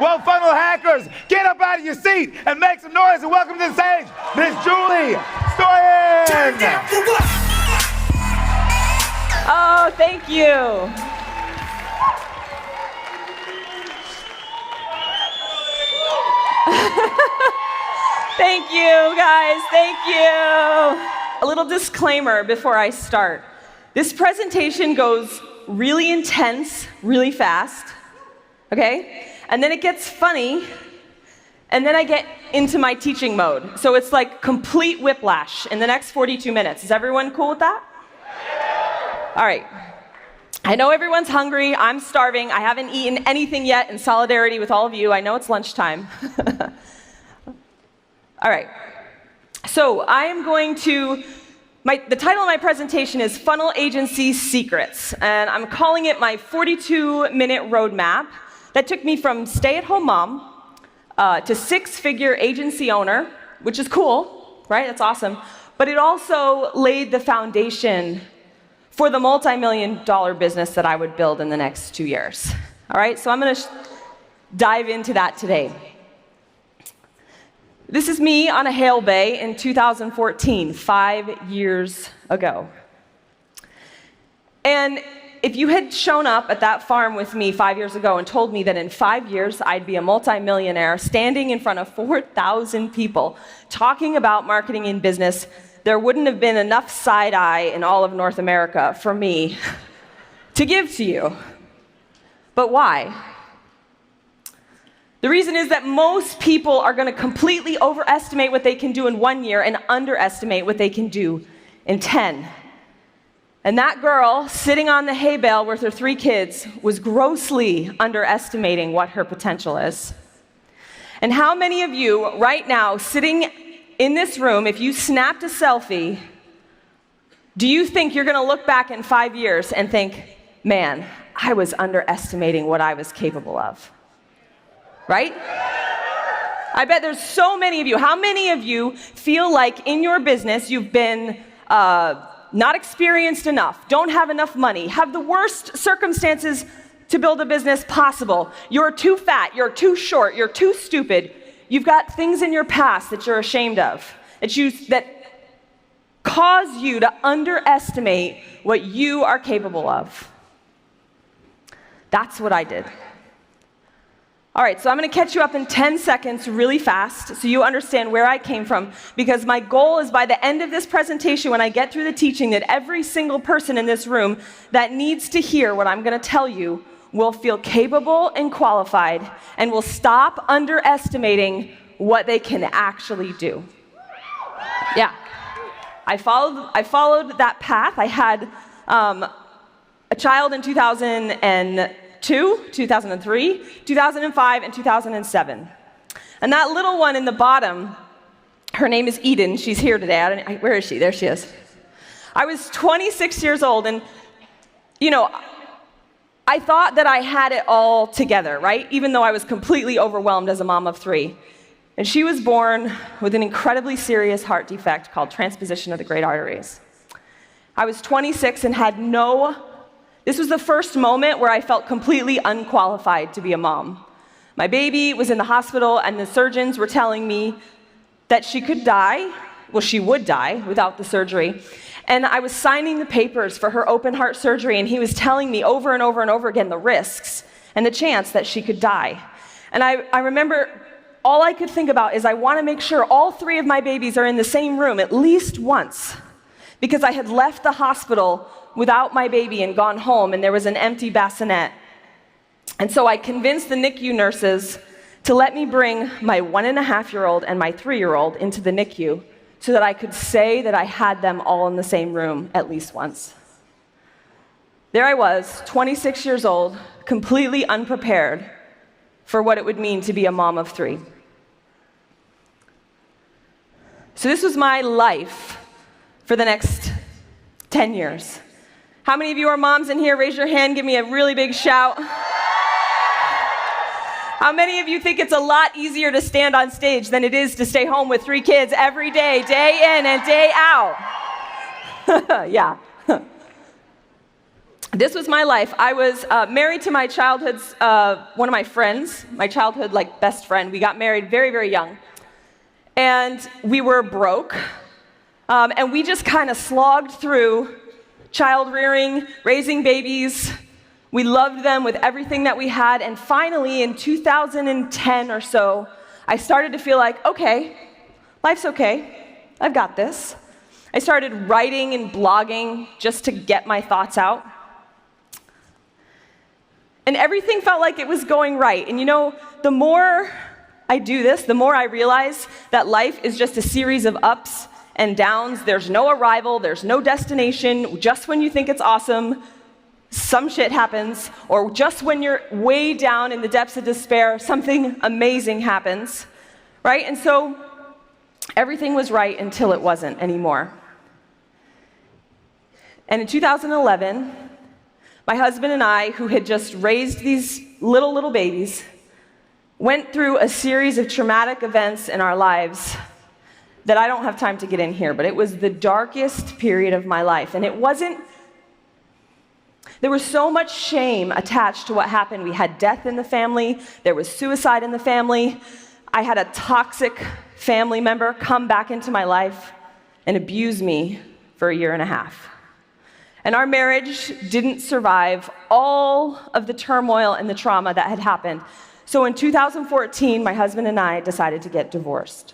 Well, funnel hackers, get up out of your seat and make some noise and welcome to the stage, Miss Julie Stoian. Oh, thank you. Thank you, guys. Thank you. A little disclaimer before I start. This presentation goes really intense, really fast, okay? And then it gets funny, and then I get into my teaching mode. So it's like complete whiplash in the next 42 minutes. Is everyone cool with that? All right. I know everyone's hungry. I'm starving. I haven't eaten anything yet in solidarity with all of you. I know it's lunchtime. All right. So I am going to, the title of my presentation is Funnel Agency Secrets, and I'm calling it my 42-minute roadmap that took me from stay-at-home mom to six-figure agency owner, which is cool, right? That's awesome. But it also laid the foundation for the multi-million-dollar business that I would build in the next 2 years. All right, so I'm going to dive into that today. This is me on a hail bay in 2014, 5 years ago. And if you had shown up at that farm with me 5 years ago and told me that in 5 years I'd be a multimillionaire standing in front of 4,000 people talking about marketing and business, there wouldn't have been enough side eye in all of North America for me to give to you. But why? The reason is that most people are going to completely overestimate what they can do in 1 year and underestimate what they can do in 10. And that girl sitting on the hay bale with her 3 kids was grossly underestimating what her potential is. And how many of you right now sitting in this room, if you snapped a selfie, do you think you're going to look back in 5 years and think, man, I was underestimating what I was capable of? Right? I bet there's so many of you. How many of you feel like in your business you've been not experienced enough, don't have enough money, have the worst circumstances to build a business possible? You're too fat, you're too short, you're too stupid. You've got things in your past that you're ashamed of, that cause you to underestimate what you are capable of. That's what I did. All right, so I'm going to catch you up in 10 seconds really fast so you understand where I came from, because my goal is by the end of this presentation, when I get through the teaching, that every single person in this room that needs to hear what I'm going to tell you will feel capable and qualified and will stop underestimating what they can actually do. Yeah. I followed that path. I had a child in 2002, 2003, 2005, and 2007. And that little one in the bottom, her name is Eden. She's here today. Where is she? There she is. I was 26 years old, and, I thought that I had it all together, right? Even though I was completely overwhelmed as a mom of 3. And she was born with an incredibly serious heart defect called transposition of the great arteries. I was 26 and had this was the first moment where I felt completely unqualified to be a mom. My baby was in the hospital, and the surgeons were telling me that she could die. Well, she would die without the surgery. And I was signing the papers for her open heart surgery, and he was telling me over and over and over again the risks and the chance that she could die. And I remember all I could think about is I want to make sure all 3 of my babies are in the same room at least once, because I had left the hospital without my baby and gone home, and there was an empty bassinet. And so I convinced the NICU nurses to let me bring my 1.5-year-old and my 3-year-old into the NICU so that I could say that I had them all in the same room at least once. There I was, 26 years old, completely unprepared for what it would mean to be a mom of 3. So this was my life for the next 10 years. How many of you are moms in here? Raise your hand, give me a really big shout. How many of you think it's a lot easier to stand on stage than it is to stay home with 3 kids every day, day in and day out? Yeah. this was my life. I was married to my childhood's, one of my friends, my childhood best friend. We got married very, very young. And we were broke. And we just kind of slogged through child rearing, raising babies. We loved them with everything that we had. And finally, in 2010 or so, I started to feel like, okay, life's okay. I've got this. I started writing and blogging just to get my thoughts out. And everything felt like it was going right. And the more I do this, the more I realize that life is just a series of ups and downs. There's no arrival, there's no destination. Just when you think it's awesome, some shit happens. Or just when you're way down in the depths of despair, something amazing happens, right? And so everything was right until it wasn't anymore. And in 2011, my husband and I, who had just raised these little babies, went through a series of traumatic events in our lives that I don't have time to get in here, but it was the darkest period of my life. And there was so much shame attached to what happened. We had death in the family. There was suicide in the family. I had a toxic family member come back into my life and abuse me for 1.5 years. And our marriage didn't survive all of the turmoil and the trauma that had happened. So in 2014, my husband and I decided to get divorced.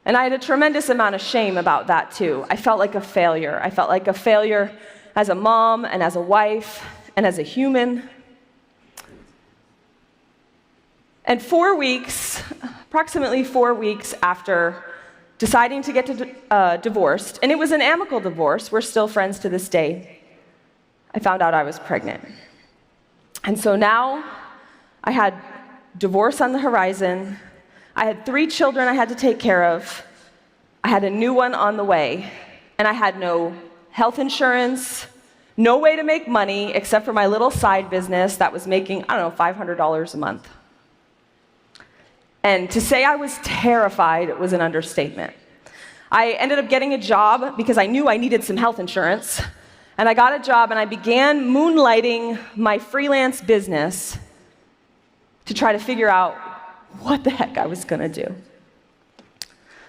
And I had a tremendous amount of shame about that too. I felt like a failure. I felt like a failure as a mom and as a wife and as a human. And approximately 4 weeks after deciding to get divorced, and it was an amicable divorce, we're still friends to this day, I found out I was pregnant. And so now I had divorce on the horizon. I had 3 children I had to take care of. I had a new one on the way, and I had no health insurance, no way to make money except for my little side business that was making, $500 a month. And to say I was terrified was an understatement. I ended up getting a job because I knew I needed some health insurance. And I got a job and I began moonlighting my freelance business to try to figure out what the heck I was gonna do.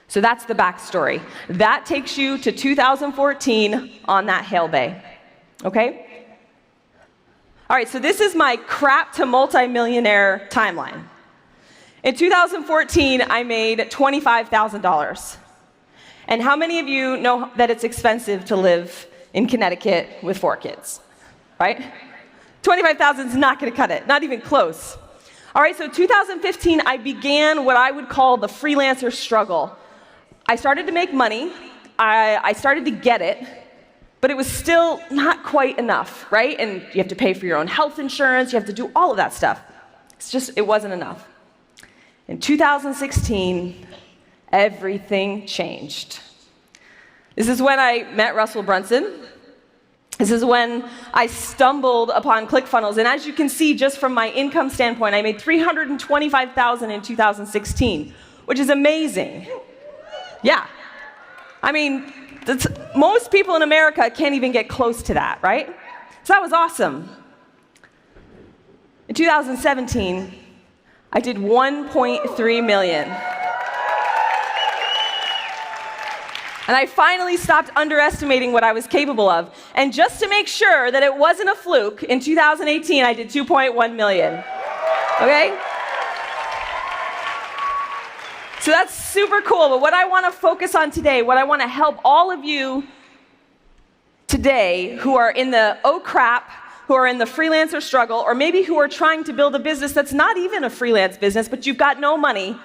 So that's the backstory. That takes you to 2014 on that hail bay, okay? All right, so this is my crap to multimillionaire timeline. In 2014, I made $25,000. And how many of you know that it's expensive to live in Connecticut with 4 kids, right? 25,000 is not gonna cut it, not even close. All right, so 2015, I began what I would call the freelancer struggle. I started to make money, I started to get it, but it was still not quite enough, right? And you have to pay for your own health insurance, you have to do all of that stuff. It wasn't enough. In 2016, everything changed. This is when I met Russell Brunson. This is when I stumbled upon ClickFunnels. And as you can see, just from my income standpoint, I made $325,000 in 2016, which is amazing. Yeah. I mean, most people in America can't even get close to that, right? So that was awesome. In 2017, I did 1.3 million. And I finally stopped underestimating what I was capable of. And just to make sure that it wasn't a fluke, in 2018, I did 2.1 million. Okay? So that's super cool. But what I want to focus on today, what I want to help all of you today who are in the oh crap, who are in the freelancer struggle, or maybe who are trying to build a business that's not even a freelance business, but you've got no money,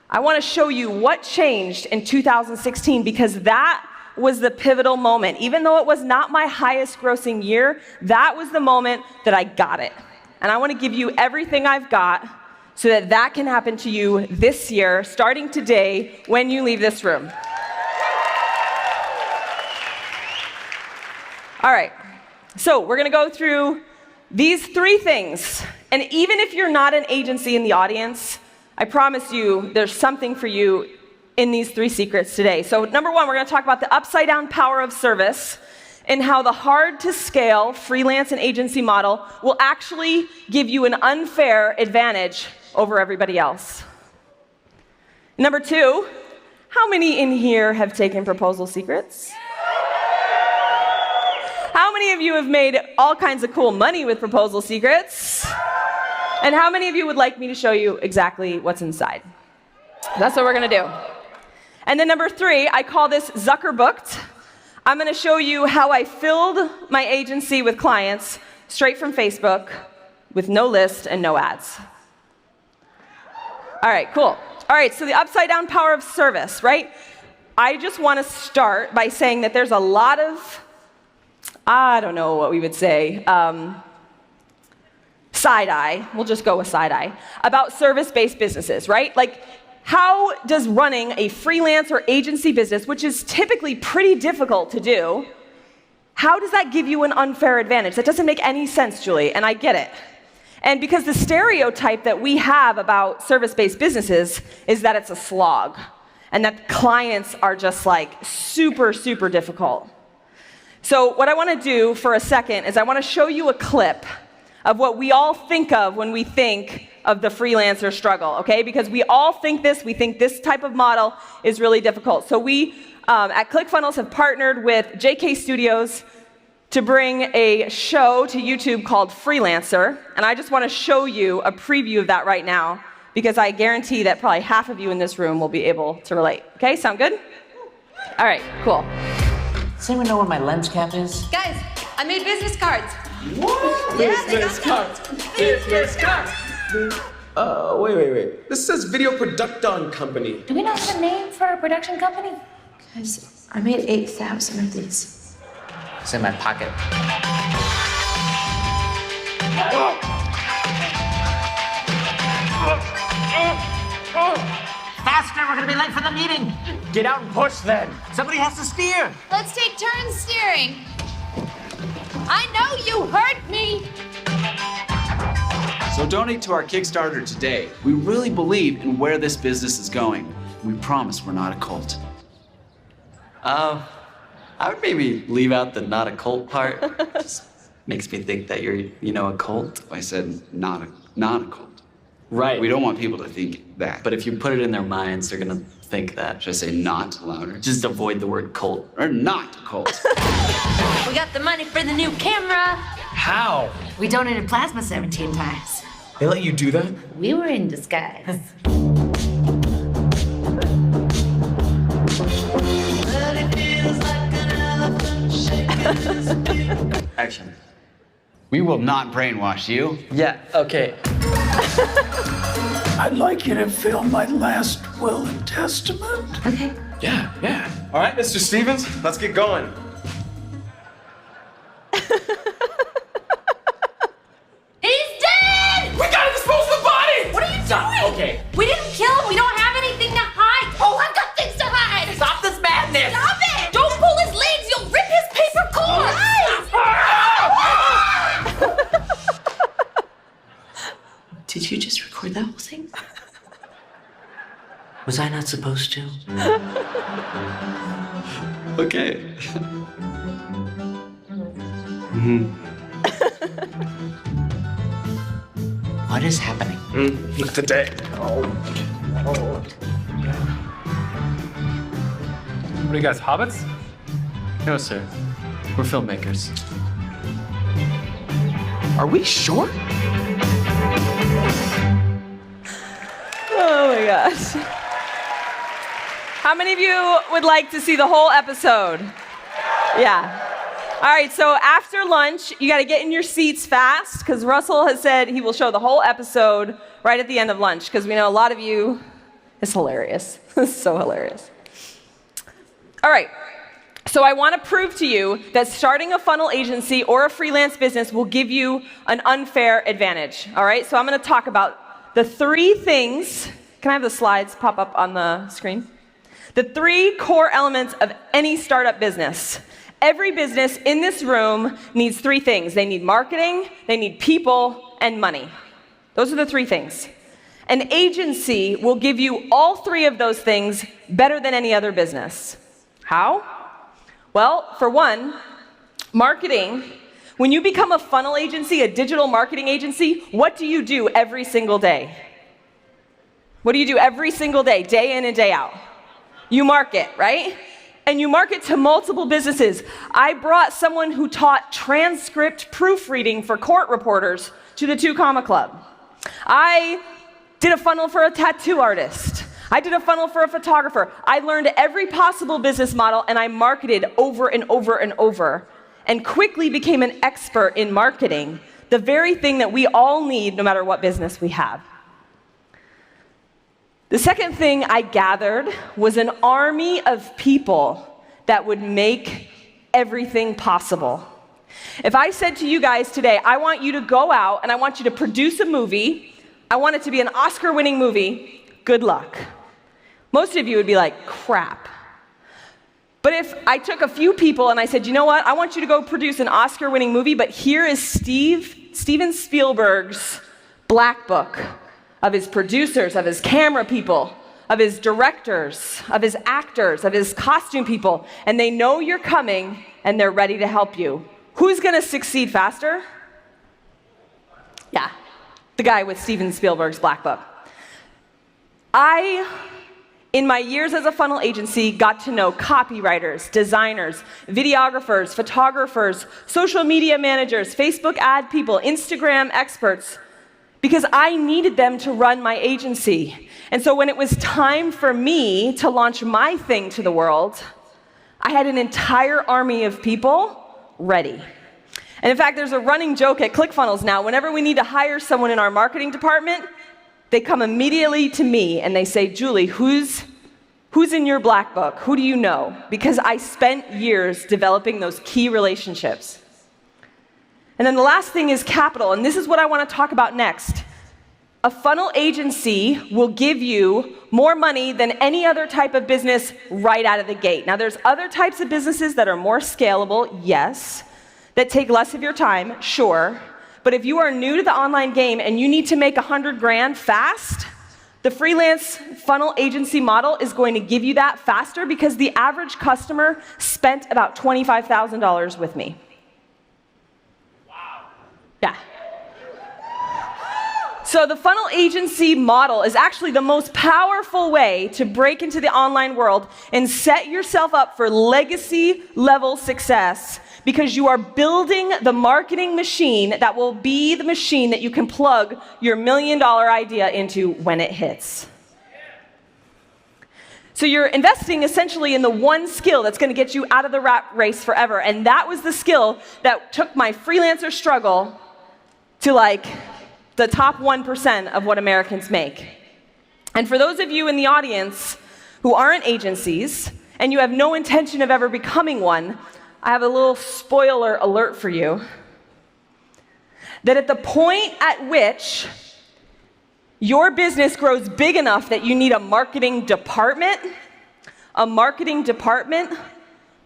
I want to show you what changed in 2016, because that was the pivotal moment. Even though it was not my highest grossing year, that was the moment that I got it. And I want to give you everything I've got so that that can happen to you this year, starting today, when you leave this room. All right. So we're going to go through these 3 things. And even if you're not an agency in the audience, I promise you there's something for you in these 3 secrets today. So number 1, we're going to talk about the upside down power of service. in how the hard-to-scale freelance and agency model will actually give you an unfair advantage over everybody else. Number 2, how many in here have taken proposal secrets? How many of you have made all kinds of cool money with proposal secrets? And how many of you would like me to show you exactly what's inside? That's what we're going to do. And then number 3, I call this Zucker Booked. I'm going to show you how I filled my agency with clients straight from Facebook with no list and no ads. All right, cool. All right, so the upside down power of service, right? I just want to start by saying that there's a lot of, I don't know what we would say, side-eye, we'll just go with side-eye, about service-based businesses, right? Like, how does running a freelance or agency business, which is typically pretty difficult to do, how does that give you an unfair advantage? That doesn't make any sense, Julie, and I get it. And because the stereotype that we have about service-based businesses is that it's a slog, and that clients are just like super, super difficult. So what I want to do for a second is I want to show you a clip of what we all think of when we think of the freelancer struggle, okay? Because we all think this, we think this type of model is really difficult. So we at ClickFunnels have partnered with JK Studios to bring a show to YouTube called Freelancer, and I just want to show you a preview of that right now, because I guarantee that probably half of you in this room will be able to relate. Okay, sound good? All right, cool. Does anyone know where my lens cap is? Guys, I made business cards. What? Yeah, Business cards. Business cards. Wait. This says Video Production Company. Do we know the name for a production company? Guys, I made 8,000 of these. It's in my pocket. Faster, we're gonna be late for the meeting. Get out and push then. Somebody has to steer. Let's take turns steering. I know you heard me. So donate to our Kickstarter today. We really believe in where this business is going. We promise we're not a cult. I would maybe leave out the not a cult part. Just makes me think that you're, a cult. I said not a cult. Right. We don't want people to think that. But if you put it in their minds, they're gonna think that. Should I say not louder? Just avoid the word cult. Or not a cult. We got the money for the new camera. How? We donated plasma 17 times. They let you do that? We were in disguise. Action. We will not brainwash you. Yeah, okay. I'd like you to film my last will and testament. Okay. Yeah. All right, Mr. Stevens, let's get going. He's dead! We gotta dispose of the body! What are you doing? Okay. We didn't kill him. We don't have anything to hide. Oh, I've got things to hide. Stop this madness! Stop it! Don't pull his legs. You'll rip his paper cord. Did you just record that whole thing? Was I not supposed to? Okay. What is happening? Today. What are you guys, hobbits? No, sir. We're filmmakers. Are we sure? Oh my gosh. How many of you would like to see the whole episode? Yeah. All right, so after lunch, you got to get in your seats fast, because Russell has said he will show the whole episode right at the end of lunch, because we know a lot of you, it's hilarious. It's so hilarious. All right, so I want to prove to you that starting a funnel agency or a freelance business will give you an unfair advantage. All right, so I'm going to talk about the 3 things. Can I have the slides pop up on the screen? The 3 core elements of any startup business. Every business in this room needs 3 things. They need marketing, they need people, and money. Those are the 3 things. An agency will give you all 3 of those things better than any other business. How? Well, for one, Marketing, when you become a funnel agency, a digital marketing agency, what do you do every single day? What do you do every single day in and day out? You market, right? And you market to multiple businesses. I brought someone who taught transcript proofreading for court reporters to the 2 Comma Club. I did a funnel for a tattoo artist. I did a funnel for a photographer. I learned every possible business model, and I marketed over and over and over, and quickly became an expert in marketing, the very thing that we all need no matter what business we have. The second thing I gathered was an army of people that would make everything possible. If I said to you guys today, I want you to go out and I want you to produce a movie, I want it to be an Oscar-winning movie, good luck. Most of you would be like, crap. But if I took a few people and I said, you know what, I want you to go produce an Oscar-winning movie, but here is Steven Spielberg's Black Book of his producers, of his camera people, of his directors, of his actors, of his costume people, and they know you're coming and they're ready to help you. Who's gonna succeed faster? Yeah, the guy with Steven Spielberg's Black Book. In my years as a funnel agency, got to know copywriters, designers, videographers, photographers, social media managers, Facebook ad people, Instagram experts, because I needed them to run my agency. And so when it was time for me to launch my thing to the world, I had an entire army of people ready. And in fact, there's a running joke at ClickFunnels now. Whenever we need to hire someone in our marketing department, they come immediately to me and they say, Julie, who's in your Black Book? Who do you know? Because I spent years developing those key relationships. And then the last thing is capital, and this is what I want to talk about next. A funnel agency will give you more money than any other type of business right out of the gate. Now, there's other types of businesses that are more scalable, yes, that take less of your time, sure. But if you are new to the online game and you need to make 100 grand fast, the freelance funnel agency model is going to give you that faster because the average customer spent about $25,000 with me. Yeah. So the funnel agency model is actually the most powerful way to break into the online world and set yourself up for legacy level success because you are building the marketing machine that will be the machine that you can plug your $1 million idea into when it hits. So you're investing essentially in the one skill that's going to get you out of the rat race forever. And that was the skill that took my freelancer struggle to like the top 1% of what Americans make. And for those of you in the audience who aren't agencies and you have no intention of ever becoming one, I have a little spoiler alert for you. That at the point at which your business grows big enough that you need a marketing department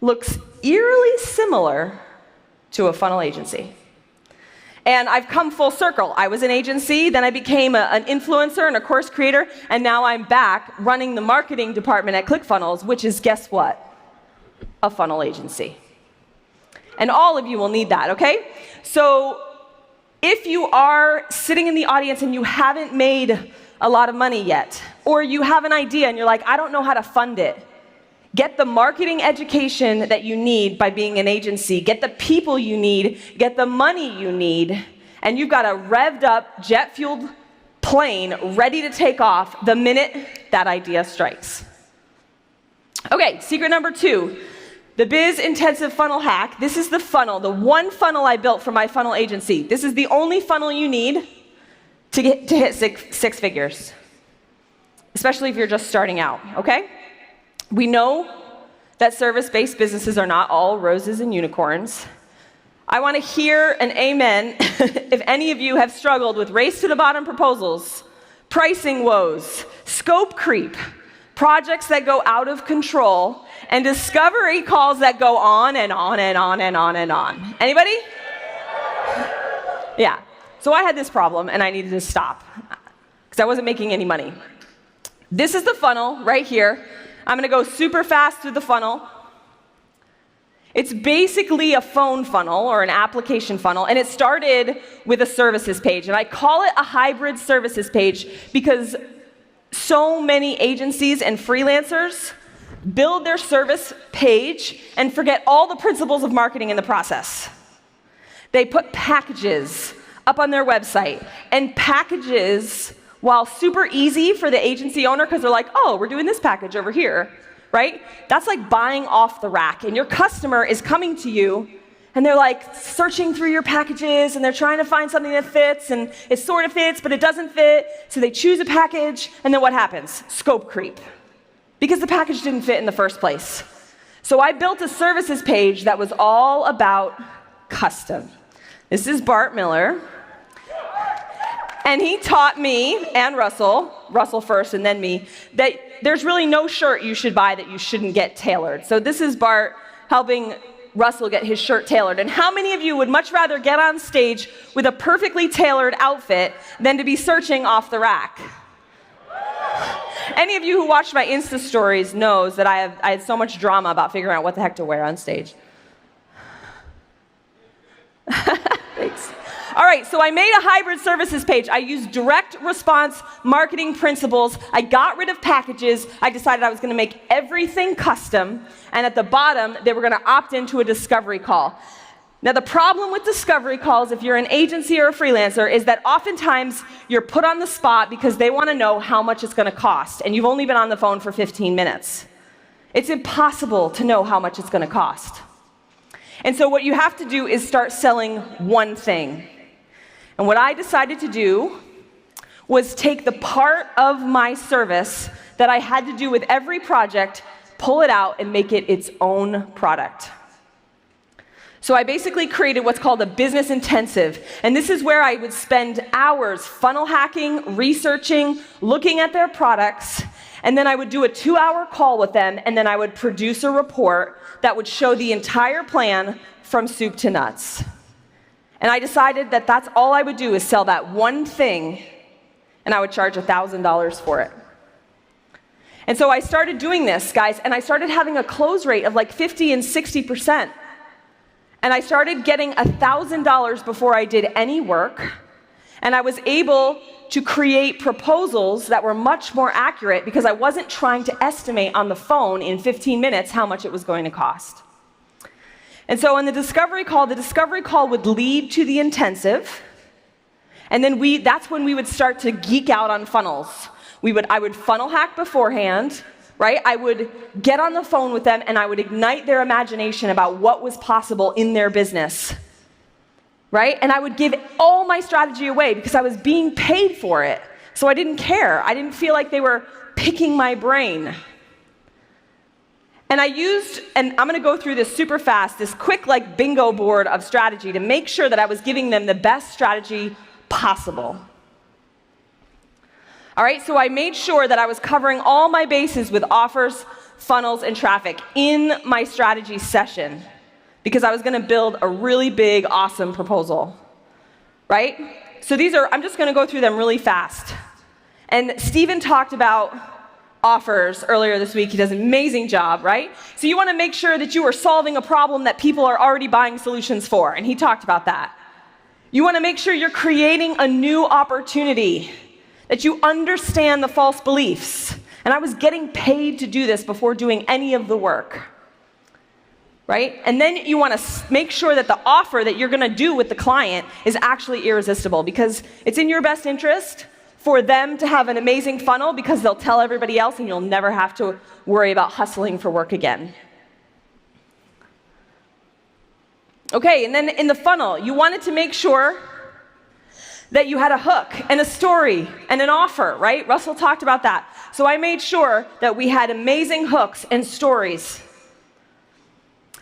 looks eerily similar to a funnel agency. And I've come full circle. I was an agency, then I became an influencer and a course creator, and now I'm back running the marketing department at ClickFunnels, which is, guess what? A funnel agency. And all of you will need that, okay? So if you are sitting in the audience and you haven't made a lot of money yet, or you have an idea and you're like, I don't know how to fund it, get the marketing education that you need by being an agency, get the people you need, get the money you need, and you've got a revved up, jet-fueled plane ready to take off the minute that idea strikes. Okay, secret number 2. The Biz Intensive Funnel Hack. This is the funnel, the one funnel I built for my funnel agency. This is the only funnel you need to hit six figures, especially if you're just starting out, okay? We know that service-based businesses are not all roses and unicorns. I want to hear an amen if any of you have struggled with race-to-the-bottom proposals, pricing woes, scope creep, projects that go out of control, and discovery calls that go on and on and on and on and on. Anybody? Yeah. So I had this problem, and I needed to stop because I wasn't making any money. This is the funnel right here. I'm going to go super fast through the funnel. It's basically a phone funnel or an application funnel, and it started with a services page. And I call it a hybrid services page because so many agencies and freelancers build their service page and forget all the principles of marketing in the process. They put packages up on their website, and packages, while super easy for the agency owner because they're like, oh, we're doing this package over here, right? That's like buying off the rack, and your customer is coming to you and they're like searching through your packages and they're trying to find something that fits, and it sort of fits, but it doesn't fit, so they choose a package, and then what happens? Scope creep. Because the package didn't fit in the first place. So I built a services page that was all about custom. This is Bart Miller. And he taught me and Russell first and then me, that there's really no shirt you should buy that you shouldn't get tailored. So this is Bart helping Russell get his shirt tailored. And how many of you would much rather get on stage with a perfectly tailored outfit than to be searching off the rack? Any of you who watched my Insta stories knows that I had so much drama about figuring out what the heck to wear on stage. Thanks. All right, so I made a hybrid services page. I used direct response marketing principles. I got rid of packages. I decided I was going to make everything custom. And at the bottom, they were going to opt into a discovery call. Now, the problem with discovery calls, if you're an agency or a freelancer, is that oftentimes you're put on the spot because they want to know how much it's going to cost, and you've only been on the phone for 15 minutes. It's impossible to know how much it's going to cost. And so what you have to do is start selling one thing. And what I decided to do was take the part of my service that I had to do with every project, pull it out, and make it its own product. So I basically created what's called a business intensive. And this is where I would spend hours funnel hacking, researching, looking at their products, and then I would do a 2-hour call with them, and then I would produce a report that would show the entire plan from soup to nuts. And I decided that that's all I would do is sell that one thing, and I would charge $1,000 for it. And so I started doing this, guys, and I started having a close rate of like 50 and 60%. And I started getting $1,000 before I did any work, and I was able to create proposals that were much more accurate because I wasn't trying to estimate on the phone in 15 minutes how much it was going to cost. And so in the discovery call would lead to the intensive, and then that's when we would start to geek out on funnels. I would funnel hack beforehand, right? I would get on the phone with them and I would ignite their imagination about what was possible in their business, right? And I would give all my strategy away because I was being paid for it. So I didn't care. I didn't feel like they were picking my brain. And and I'm going to go through this super fast, this quick like bingo board of strategy to make sure that I was giving them the best strategy possible. All right, so I made sure that I was covering all my bases with offers, funnels, and traffic in my strategy session because I was going to build a really big, awesome proposal, right? So I'm just going to go through them really fast. And Steven talked about offers earlier this week. He does an amazing job, right? So you want to make sure that you are solving a problem that people are already buying solutions for, and he talked about that. You want to make sure you're creating a new opportunity, that you understand the false beliefs. And I was getting paid to do this before doing any of the work, right? And then you want to make sure that the offer that you're going to do with the client is actually irresistible because it's in your best interest for them to have an amazing funnel because they'll tell everybody else and you'll never have to worry about hustling for work again. Okay, and then in the funnel, you wanted to make sure that you had a hook and a story and an offer, right? Russell talked about that. So I made sure that we had amazing hooks and stories.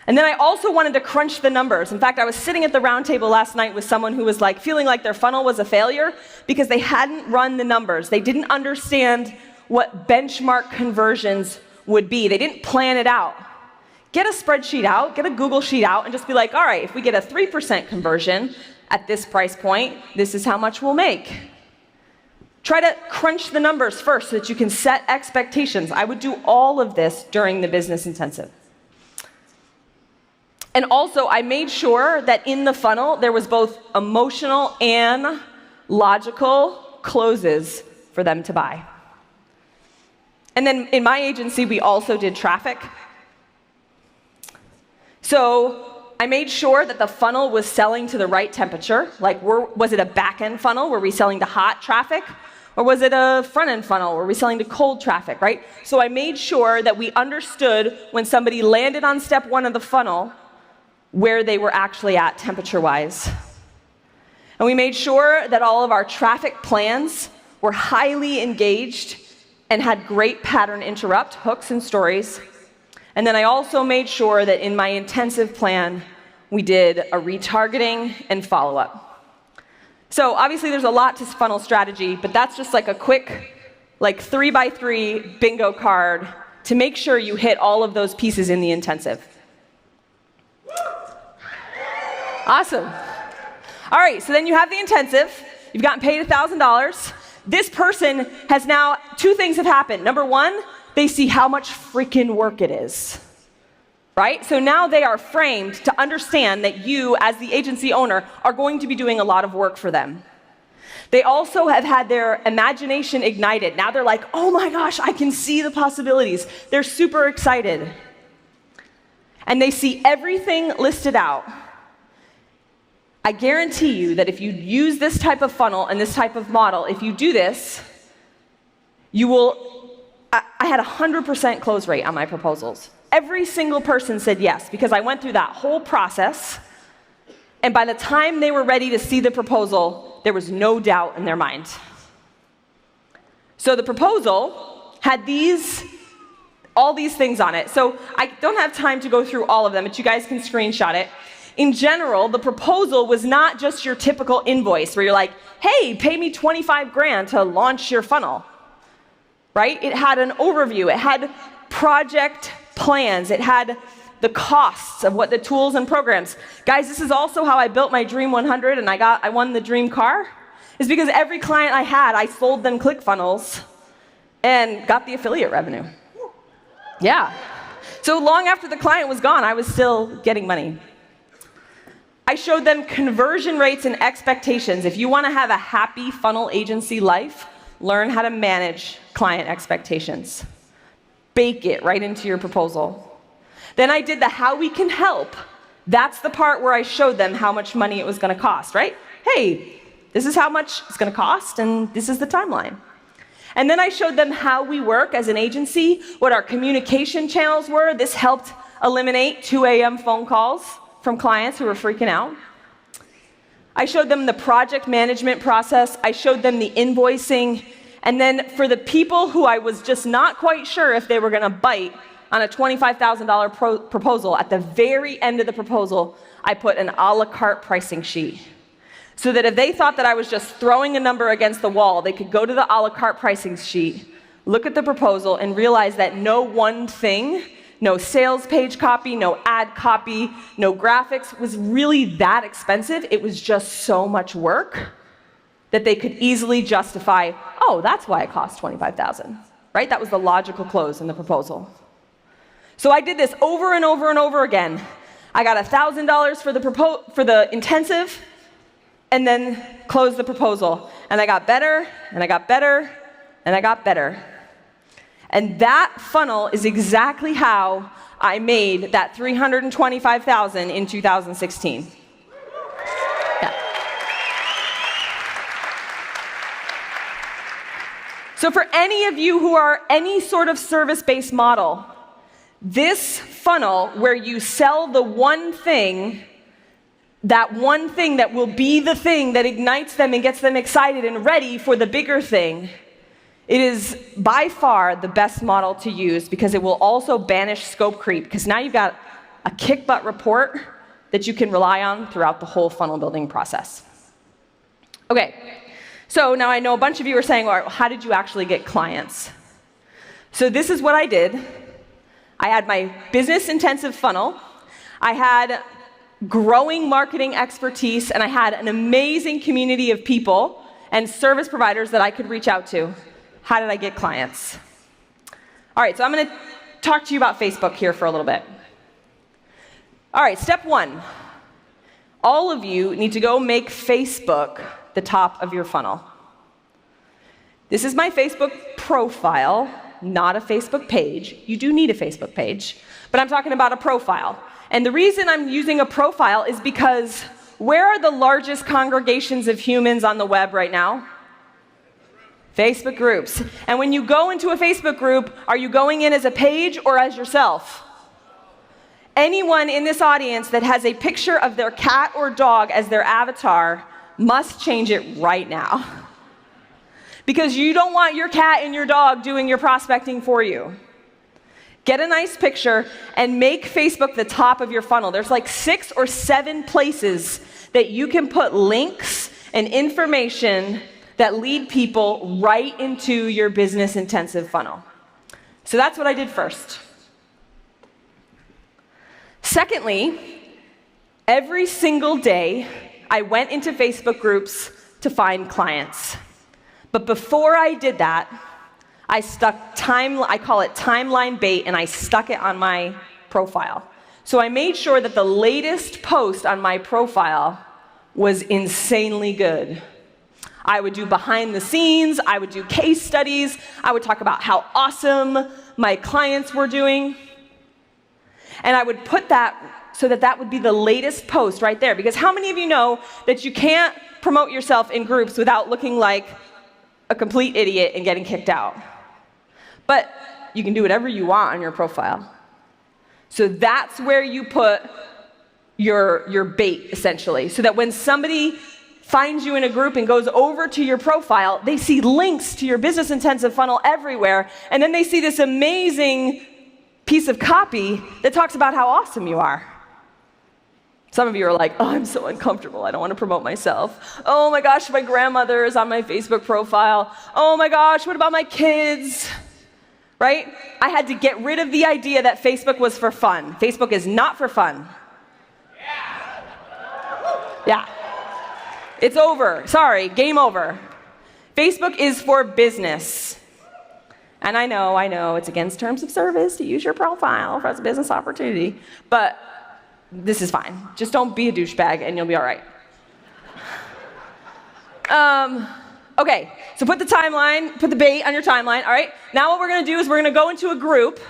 And then I also wanted to crunch the numbers. In fact, I was sitting at the round table last night with someone who was like feeling like their funnel was a failure because they hadn't run the numbers. They didn't understand what benchmark conversions would be. They didn't plan it out. Get a spreadsheet out, get a Google sheet out, and just be like, all right, if we get a 3% conversion at this price point, this is how much we'll make. Try to crunch the numbers first so that you can set expectations. I would do all of this during the business intensive. And also, I made sure that in the funnel, there was both emotional and logical closes for them to buy. And then in my agency, we also did traffic. So I made sure that the funnel was selling to the right temperature. Like, was it a back-end funnel? Were we selling to hot traffic? Or was it a front-end funnel? Were we selling to cold traffic, right? So I made sure that we understood when somebody landed on step 1 of the funnel, where they were actually at temperature-wise. And we made sure that all of our traffic plans were highly engaged and had great pattern interrupt, hooks and stories. And then I also made sure that in my intensive plan, we did a retargeting and follow-up. So obviously there's a lot to funnel strategy, but that's just like a quick, like 3x3 bingo card to make sure you hit all of those pieces in the intensive. Awesome. All right, so then you have the intensive. You've gotten paid $1,000. This person has now, 2 things have happened. Number 1, they see how much freaking work it is, right? So now they are framed to understand that you, as the agency owner, are going to be doing a lot of work for them. They also have had their imagination ignited. Now they're like, oh my gosh, I can see the possibilities. They're super excited. And they see everything listed out. I guarantee you that if you use this type of funnel and this type of model, if you do this, you will, I had 100% close rate on my proposals. Every single person said yes, because I went through that whole process, and by the time they were ready to see the proposal, there was no doubt in their mind. So the proposal had all these things on it. So I don't have time to go through all of them, but you guys can screenshot it. In general, the proposal was not just your typical invoice where you're like, hey, pay me 25 grand to launch your funnel, right? It had an overview. It had project plans. It had the costs of what the tools and programs. Guys, this is also how I built my Dream 100 and I won the dream car, is because every client I had, I sold them ClickFunnels and got the affiliate revenue. Yeah. So long after the client was gone, I was still getting money. I showed them conversion rates and expectations. If you want to have a happy funnel agency life, learn how to manage client expectations. Bake it right into your proposal. Then I did the how we can help. That's the part where I showed them how much money it was going to cost, right? Hey, this is how much it's going to cost, and this is the timeline. And then I showed them how we work as an agency, what our communication channels were. This helped eliminate 2 a.m. phone calls from clients who were freaking out. I showed them the project management process. I showed them the invoicing. And then for the people who I was just not quite sure if they were going to bite on a $25,000 proposal, at the very end of the proposal, I put an a la carte pricing sheet. So that if they thought that I was just throwing a number against the wall, they could go to the a la carte pricing sheet, look at the proposal, and realize that no one thing, no sales page copy, no ad copy, no graphics was really that expensive. It was just so much work that they could easily justify, oh, that's why it cost $25,000, right? That was the logical close in the proposal. So I did this over and over and over again. I got $1,000 for the intensive, and then closed the proposal. And I got better, and I got better, and I got better. And that funnel is exactly how I made that $325,000 in 2016. Yeah. So for any of you who are any sort of service-based model, this funnel where you sell the one thing that will be the thing that ignites them and gets them excited and ready for the bigger thing, it is by far the best model to use because it will also banish scope creep, because now you've got a kick-butt report that you can rely on throughout the whole funnel building process. Okay, so now I know a bunch of you are saying, well, how did you actually get clients? So this is what I did. I had my business intensive funnel. I had growing marketing expertise, and I had an amazing community of people and service providers that I could reach out to. How did I get clients? All right, so I'm going to talk to you about Facebook here for a little bit. All right, step one. All of you need to go make Facebook the top of your funnel. This is my Facebook profile, not a Facebook page. You do need a Facebook page, but I'm talking about a profile. And the reason I'm using a profile is because where are the largest congregations of humans on the web right now? Facebook groups. And when you go into a Facebook group, are you going in as a page or as yourself? Anyone in this audience that has a picture of their cat or dog as their avatar must change it right now. Because you don't want your cat and your dog doing your prospecting for you. Get a nice picture and make Facebook the top of your funnel. There's like 6 or 7 places that you can put links and information that lead people right into your business intensive funnel. So that's what I did first. Secondly, every single day, I went into Facebook groups to find clients. But before I did that, I call it timeline bait, and I stuck it on my profile. So I made sure that the latest post on my profile was insanely good. I would do behind the scenes, I would do case studies, I would talk about how awesome my clients were doing. And I would put that so that that would be the latest post right there. Because how many of you know that you can't promote yourself in groups without looking like a complete idiot and getting kicked out? But you can do whatever you want on your profile. So that's where you put your bait, essentially, so that when somebody finds you in a group and goes over to your profile, they see links to your business intensive funnel everywhere, and then they see this amazing piece of copy that talks about how awesome you are. Some of you are like, oh, I'm so uncomfortable, I don't want to promote myself. Oh my gosh, my grandmother is on my Facebook profile. Oh my gosh, what about my kids? Right? I had to get rid of the idea that Facebook was for fun. Facebook is not for fun. Yeah. It's over. Sorry, game over. Facebook is for business. And I know, it's against terms of service to use your profile as a business opportunity, but this is fine. Just don't be a douchebag and you'll be all right. Okay, so put the bait on your timeline, all right? Now what we're gonna do is we're gonna go into a group,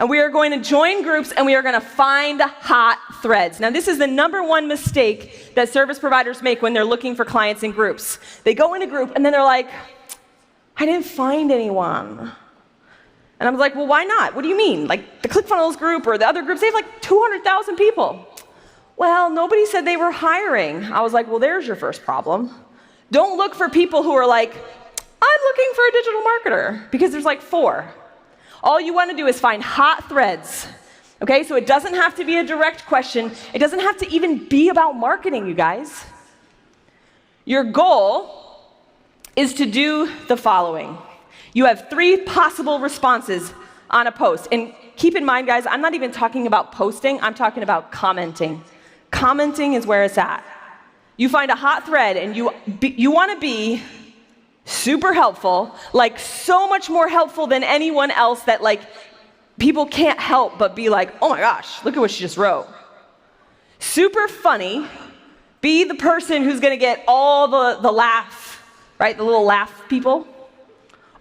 and we are going to join groups, and we are gonna find hot threads. Now this is the #1 mistake that service providers make when they're looking for clients in groups. They go in a group, and then they're like, I didn't find anyone. And I'm like, well, why not? What do you mean? Like the ClickFunnels group or the other groups, they have like 200,000 people. Well, nobody said they were hiring. I was like, well, there's your first problem. Don't look for people who are like, I'm looking for a digital marketer, because there's like 4. All you want to do is find hot threads. Okay, so it doesn't have to be a direct question. It doesn't have to even be about marketing, you guys. Your goal is to do the following. You have 3 possible responses on a post. And keep in mind, guys, I'm not even talking about posting, I'm talking about commenting. Commenting is where it's at. You find a hot thread and you want to be super helpful, like so much more helpful than anyone else that like people can't help but be like, oh my gosh, look at what she just wrote. Super funny, be the person who's going to get all the laugh, right? The little laugh people.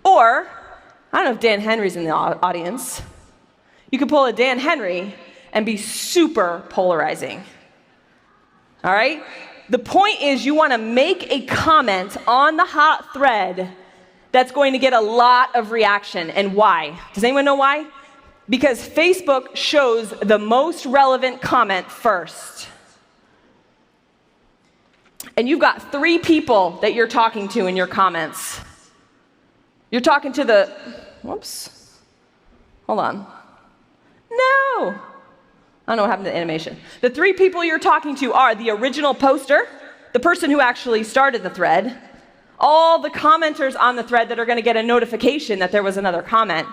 Or, I don't know if Dan Henry's in the audience. You could pull a Dan Henry and be super polarizing. All right? The point is you want to make a comment on the hot thread that's going to get a lot of reaction. And why? Does anyone know why? Because Facebook shows the most relevant comment first. And you've got 3 people that you're talking to in your comments. You're talking to the, whoops, hold on. No. I don't know what happened to the animation. The 3 people you're talking to are the original poster, the person who actually started the thread, all the commenters on the thread that are going to get a notification that there was another comment,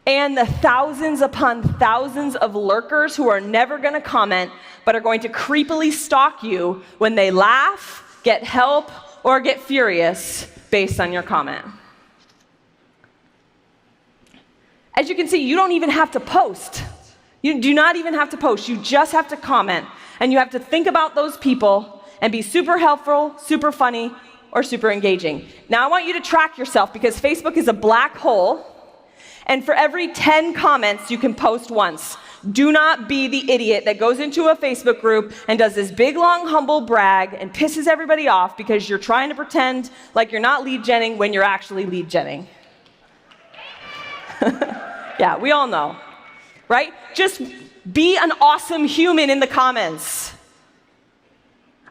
and the thousands upon thousands of lurkers who are never going to comment, but are going to creepily stalk you when they laugh, get help, or get furious based on your comment. As you can see, you don't even have to post. You do not even have to post. You just have to comment. And you have to think about those people and be super helpful, super funny, or super engaging. Now I want you to track yourself because Facebook is a black hole. And for every 10 comments, you can post once. Do not be the idiot that goes into a Facebook group and does this big, long, humble brag and pisses everybody off because you're trying to pretend like you're not lead genning when you're actually lead genning. Yeah, we all know, right? Just be an awesome human in the comments.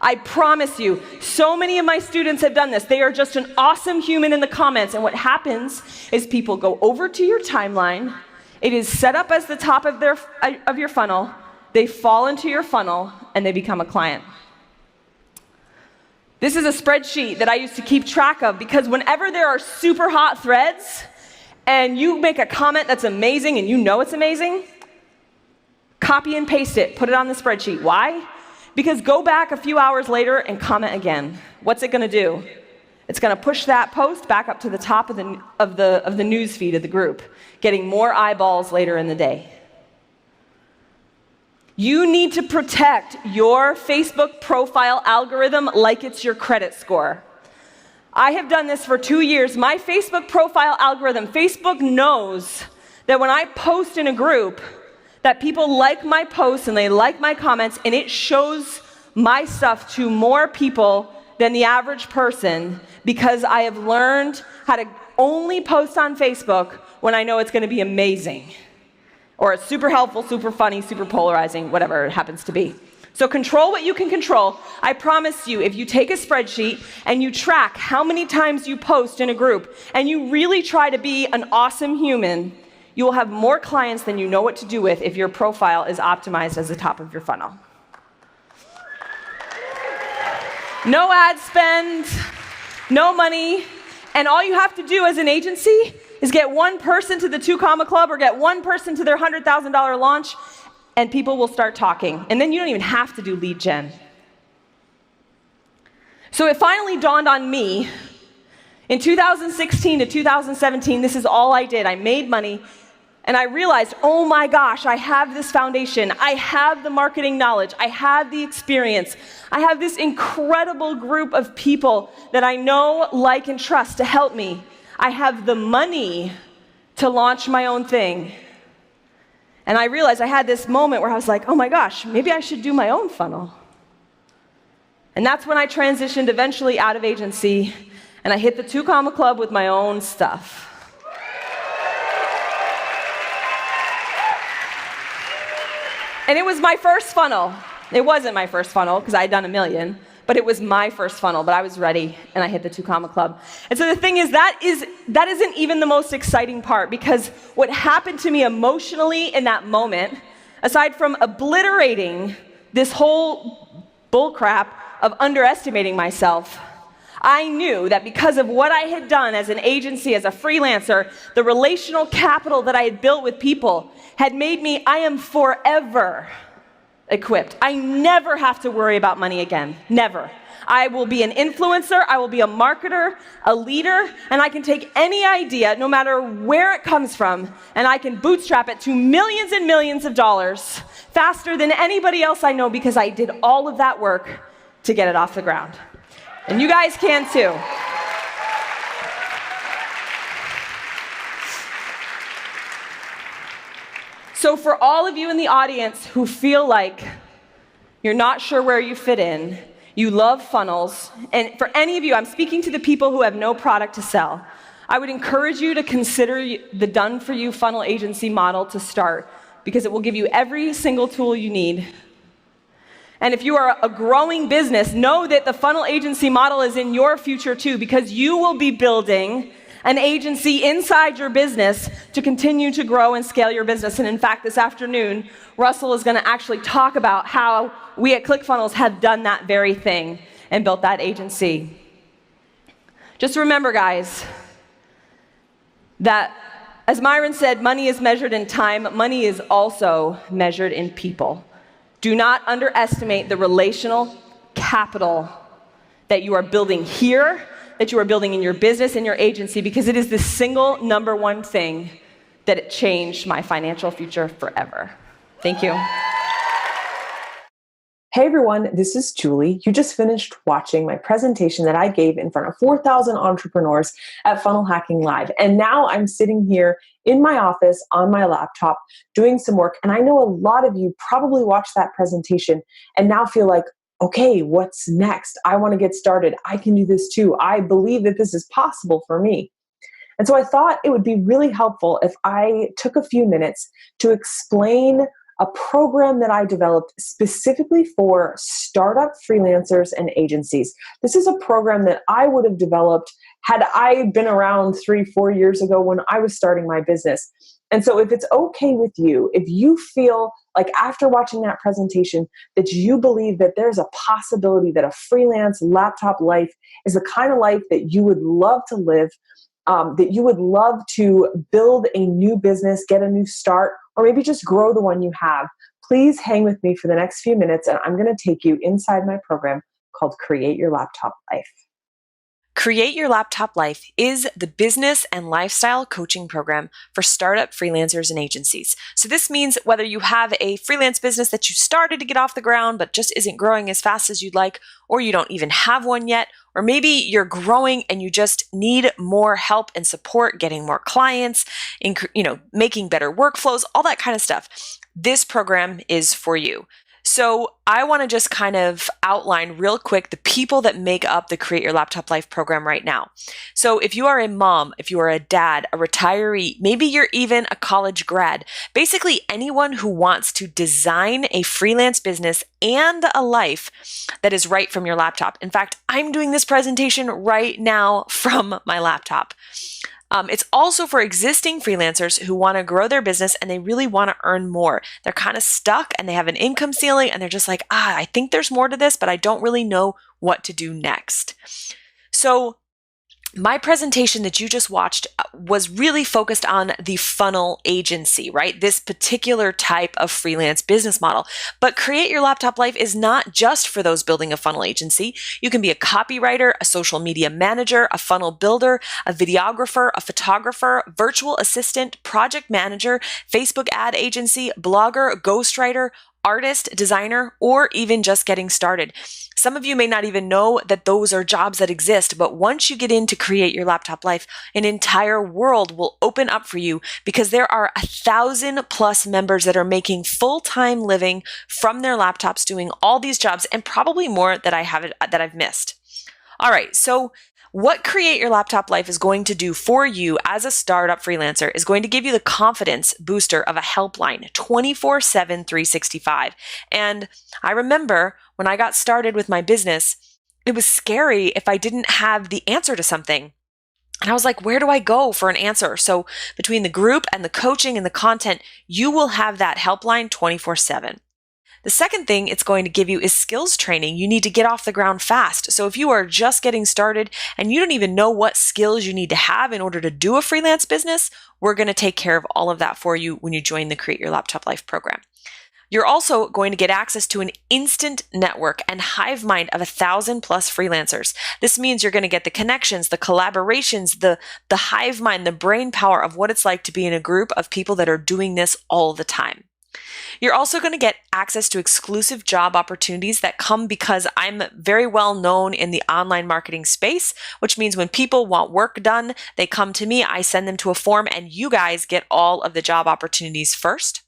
I promise you, so many of my students have done this. They are just an awesome human in the comments. And what happens is people go over to your timeline. It is set up as the top of your funnel. They fall into your funnel, and they become a client. This is a spreadsheet that I used to keep track of because whenever there are super hot threads, and you make a comment that's amazing and you know it's amazing, copy and paste it, put it on the spreadsheet. Why? Because go back a few hours later and comment again. What's it going to do? It's going to push that post back up to the top of the news feed of the group, getting more eyeballs later in the day. You need to protect your Facebook profile algorithm like it's your credit score. I have done this for 2 years. My Facebook profile algorithm, Facebook knows that when I post in a group, that people like my posts and they like my comments, and it shows my stuff to more people than the average person because I have learned how to only post on Facebook when I know it's going to be amazing, or it's super helpful, super funny, super polarizing, whatever it happens to be. So control what you can control. I promise you, if you take a spreadsheet and you track how many times you post in a group and you really try to be an awesome human, you will have more clients than you know what to do with if your profile is optimized as the top of your funnel. No ad spend, no money, and all you have to do as an agency is get one person to the 2 Comma Club or get one person to their $100,000 launch, and people will start talking. And then you don't even have to do lead gen. So it finally dawned on me, in 2016 to 2017, this is all I did. I made money, and I realized, oh my gosh, I have this foundation. I have the marketing knowledge. I have the experience. I have this incredible group of people that I know, like, and trust to help me. I have the money to launch my own thing. And I realized I had this moment where I was like, oh my gosh, maybe I should do my own funnel. And that's when I transitioned eventually out of agency, and I hit the 2 Comma Club with my own stuff. And it was my first funnel. It wasn't my first funnel because I had done 1 million, but it was my first funnel, but I was ready, and I hit the 2 Comma Club. And so the thing is, that isn't even the most exciting part, because what happened to me emotionally in that moment, aside from obliterating this whole bullcrap of underestimating myself, I knew that because of what I had done as an agency, as a freelancer, the relational capital that I had built with people had made me, I am forever equipped. I never have to worry about money again. Never. I will be an influencer, I will be a marketer, a leader, and I can take any idea, no matter where it comes from, and I can bootstrap it to millions and millions of dollars faster than anybody else I know, because I did all of that work to get it off the ground. And you guys can too. So for all of you in the audience who feel like you're not sure where you fit in, you love funnels, and for any of you, I'm speaking to the people who have no product to sell, I would encourage you to consider the done-for-you funnel agency model to start, because it will give you every single tool you need. And if you are a growing business, know that the funnel agency model is in your future too, because you will be building an agency inside your business to continue to grow and scale your business. And in fact, this afternoon, Russell is going to actually talk about how we at ClickFunnels have done that very thing and built that agency. Just remember, guys, that as Myron said, money is measured in time. Money is also measured in people. Do not underestimate the relational capital that you are building here, that you are building in your business, in your agency, because it is the single #1 thing that it changed my financial future forever. Thank you. Hey everyone, this is Julie. You just finished watching my presentation that I gave in front of 4,000 entrepreneurs at Funnel Hacking Live. And now I'm sitting here in my office on my laptop doing some work. And I know a lot of you probably watched that presentation and now feel like, okay, what's next? I want to get started. I can do this too. I believe that this is possible for me. And so I thought it would be really helpful if I took a few minutes to explain a program that I developed specifically for startup freelancers and agencies. This is a program that I would have developed had I been around 3-4 years ago when I was starting my business. And so if it's okay with you, if you feel like after watching that presentation that you believe that there's a possibility that a freelance laptop life is the kind of life that you would love to live, that you would love to build a new business, get a new start, or maybe just grow the one you have, please hang with me for the next few minutes and I'm going to take you inside my program called Create Your Laptop Life. Create Your Laptop Life is the business and lifestyle coaching program for startup freelancers and agencies. So this means whether you have a freelance business that you started to get off the ground but just isn't growing as fast as you'd like, or you don't even have one yet, or maybe you're growing and you just need more help and support getting more clients, making better workflows, all that kind of stuff. This program is for you. So I want to just kind of outline real quick the people that make up the Create Your Laptop Life program right now. So if you are a mom, if you are a dad, a retiree, maybe you're even a college grad, basically anyone who wants to design a freelance business and a life that is right from your laptop. In fact, I'm doing this presentation right now from my laptop. It's also for existing freelancers who want to grow their business and they really want to earn more. They're kind of stuck and they have an income ceiling and they're just like, I think there's more to this, but I don't really know what to do next. So my presentation that you just watched was really focused on the funnel agency, right? This particular type of freelance business model. But Create Your Laptop Life is not just for those building a funnel agency. You can be a copywriter, a social media manager, a funnel builder, a videographer, a photographer, virtual assistant, project manager, Facebook ad agency, blogger, ghostwriter, artist, designer, or even just getting started. Some of you may not even know that those are jobs that exist, but once you get in to Create Your Laptop Life, an entire world will open up for you because there are 1,000+ members that are making full-time living from their laptops doing all these jobs and probably more that I've missed. All right, so what Create Your Laptop Life is going to do for you as a startup freelancer is going to give you the confidence booster of a helpline 24/7, 365. And I remember when I got started with my business, it was scary if I didn't have the answer to something. And I was like, where do I go for an answer? So between the group and the coaching and the content, you will have that helpline 24/7. The second thing it's going to give you is skills training. You need to get off the ground fast. So if you are just getting started and you don't even know what skills you need to have in order to do a freelance business, we're going to take care of all of that for you when you join the Create Your Laptop Life program. You're also going to get access to an instant network and hive mind of 1,000+ freelancers. This means you're going to get the connections, the collaborations, the hive mind, the brain power of what it's like to be in a group of people that are doing this all the time. You're also going to get access to exclusive job opportunities that come because I'm very well known in the online marketing space, which means when people want work done, they come to me, I send them to a form, and you guys get all of the job opportunities first.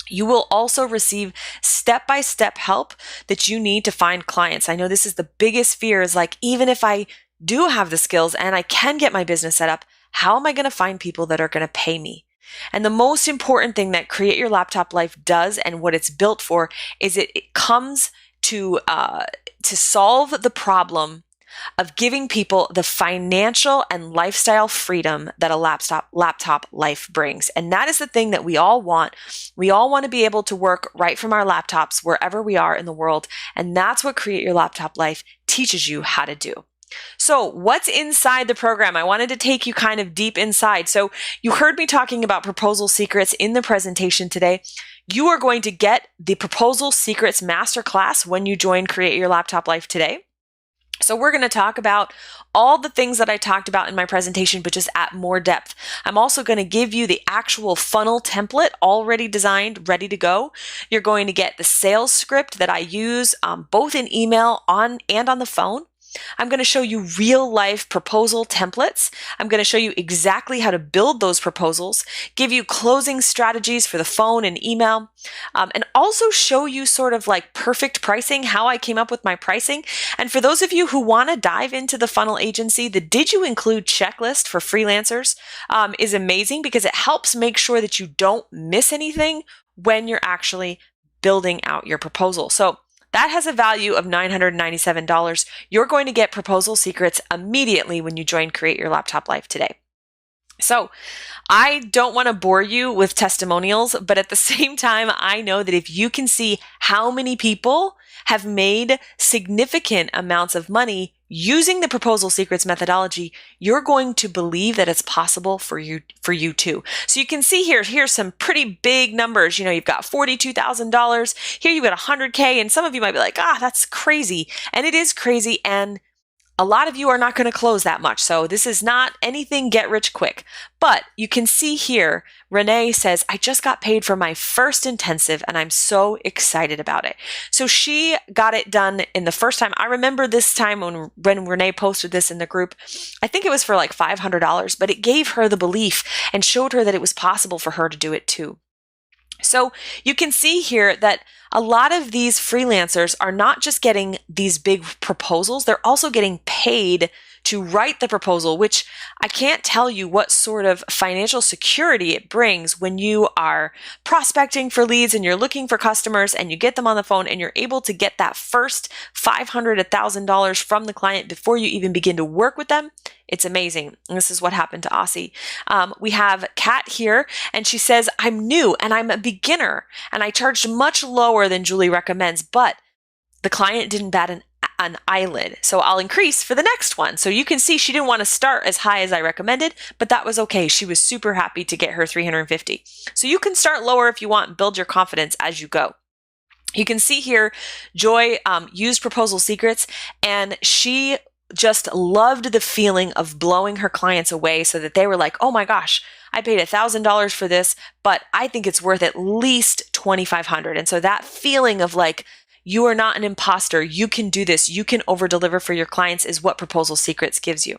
You will also receive step-by-step help that you need to find clients. I know this is the biggest fear is like, even if I do have the skills and I can get my business set up, how am I going to find people that are going to pay me? And the most important thing that Create Your Laptop Life does and what it's built for is it comes to solve the problem of giving people the financial and lifestyle freedom that a laptop life brings. And that is the thing that we all want. We all want to be able to work right from our laptops wherever we are in the world. And that's what Create Your Laptop Life teaches you how to do. So what's inside the program? I wanted to take you kind of deep inside. So you heard me talking about proposal secrets in the presentation today. You are going to get the Proposal Secrets Masterclass when you join Create Your Laptop Life today. So we're going to talk about all the things that I talked about in my presentation, but just at more depth. I'm also going to give you the actual funnel template already designed, ready to go. You're going to get the sales script that I use both in email and on the phone. I'm going to show you real life proposal templates. I'm going to show you exactly how to build those proposals, give you closing strategies for the phone and email, and also show you sort of like perfect pricing, how I came up with my pricing. And for those of you who want to dive into the funnel agency, the Did You Include checklist for freelancers is amazing because it helps make sure that you don't miss anything when you're actually building out your proposal. So that has a value of $997. You're going to get proposal secrets immediately when you join Create Your Laptop Life today. So I don't want to bore you with testimonials, but at the same time, I know that if you can see how many people have made significant amounts of money using the proposal secrets methodology, you're going to believe that it's possible for you too. So you can see here's some pretty big numbers. You've got $42,000. Here you've got $100K, and some of you might be like, that's crazy. And it is crazy, and a lot of you are not going to close that much. So this is not anything get rich quick. But you can see here, Renee says, I just got paid for my first intensive and I'm so excited about it. So she got it done in the first time. I remember this time when Renee posted this in the group, I think it was for like $500, but it gave her the belief and showed her that it was possible for her to do it too. So you can see here that a lot of these freelancers are not just getting these big proposals, they're also getting paid to write the proposal, which I can't tell you what sort of financial security it brings when you are prospecting for leads and you're looking for customers and you get them on the phone and you're able to get that first $500, $1,000 from the client before you even begin to work with them. It's amazing. And this is what happened to Aussie. We have Kat here, and she says, I'm new and I'm a beginner and I charged much lower than Julie recommends, but the client didn't bat an eyelid. So I'll increase for the next one. So you can see she didn't want to start as high as I recommended, but that was okay. She was super happy to get her 350. So you can start lower if you want and build your confidence as you go. You can see here, Joy used proposal secrets, and she just loved the feeling of blowing her clients away so that they were like, oh my gosh, I paid $1,000 for this, but I think it's worth at least $2,500. And so that feeling of like, you are not an imposter, you can do this, you can over deliver for your clients is what Proposal Secrets gives you.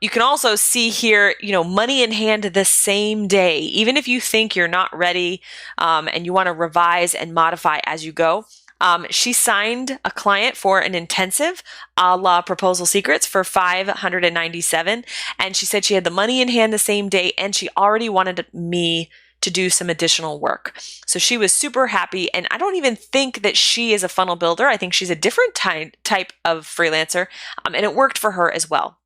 You can also see here, money in hand the same day, even if you think you're not ready and you want to revise and modify as you go. She signed a client for an intensive a la Proposal Secrets for $597. And she said she had the money in hand the same day and she already wanted me to do some additional work. So she was super happy. And I don't even think that she is a funnel builder. I think she's a different type of freelancer. And it worked for her as well.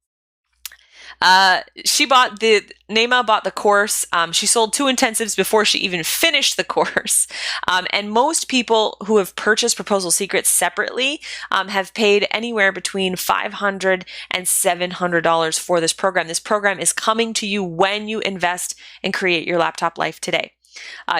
Naima bought the course. She sold 2 intensives before she even finished the course. And most people who have purchased Proposal Secrets separately have paid anywhere between $500 and $700 for this program. This program is coming to you when you invest and create your laptop life today.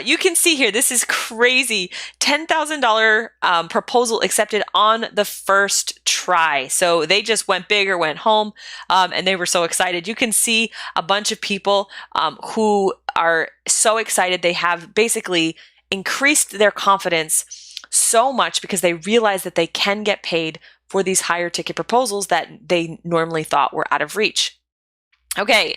You can see here, this is crazy. $10,000 proposal accepted on the first try. So they just went big or went home, and they were so excited. You can see a bunch of people who are so excited. They have basically increased their confidence so much because they realize that they can get paid for these higher ticket proposals that they normally thought were out of reach. Okay,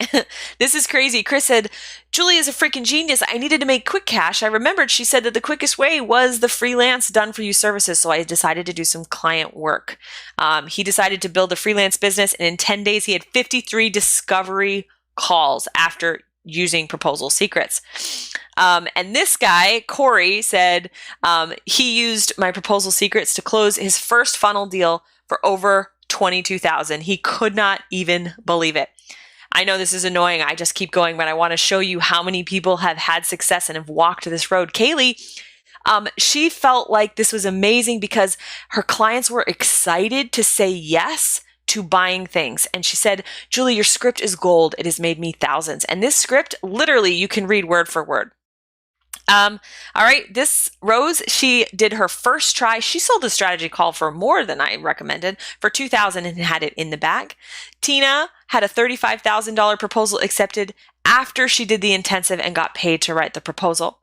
this is crazy. Chris said, Julie is a freaking genius. I needed to make quick cash. I remembered she said that the quickest way was the freelance done for you services. So I decided to do some client work. He decided to build a freelance business, and in 10 days, he had 53 discovery calls after using Proposal Secrets. And this guy, Corey, said he used my Proposal Secrets to close his first funnel deal for over $22,000. He could not even believe it. I know this is annoying. I just keep going, but I want to show you how many people have had success and have walked this road. Kaylee, she felt like this was amazing because her clients were excited to say yes to buying things. And she said, Julie, your script is gold. It has made me thousands. And this script, literally, you can read word for word. All right, this Rose, she did her first try. She sold a strategy call for more than I recommended for $2,000 and had it in the bag. Tina had a $35,000 proposal accepted after she did the intensive and got paid to write the proposal.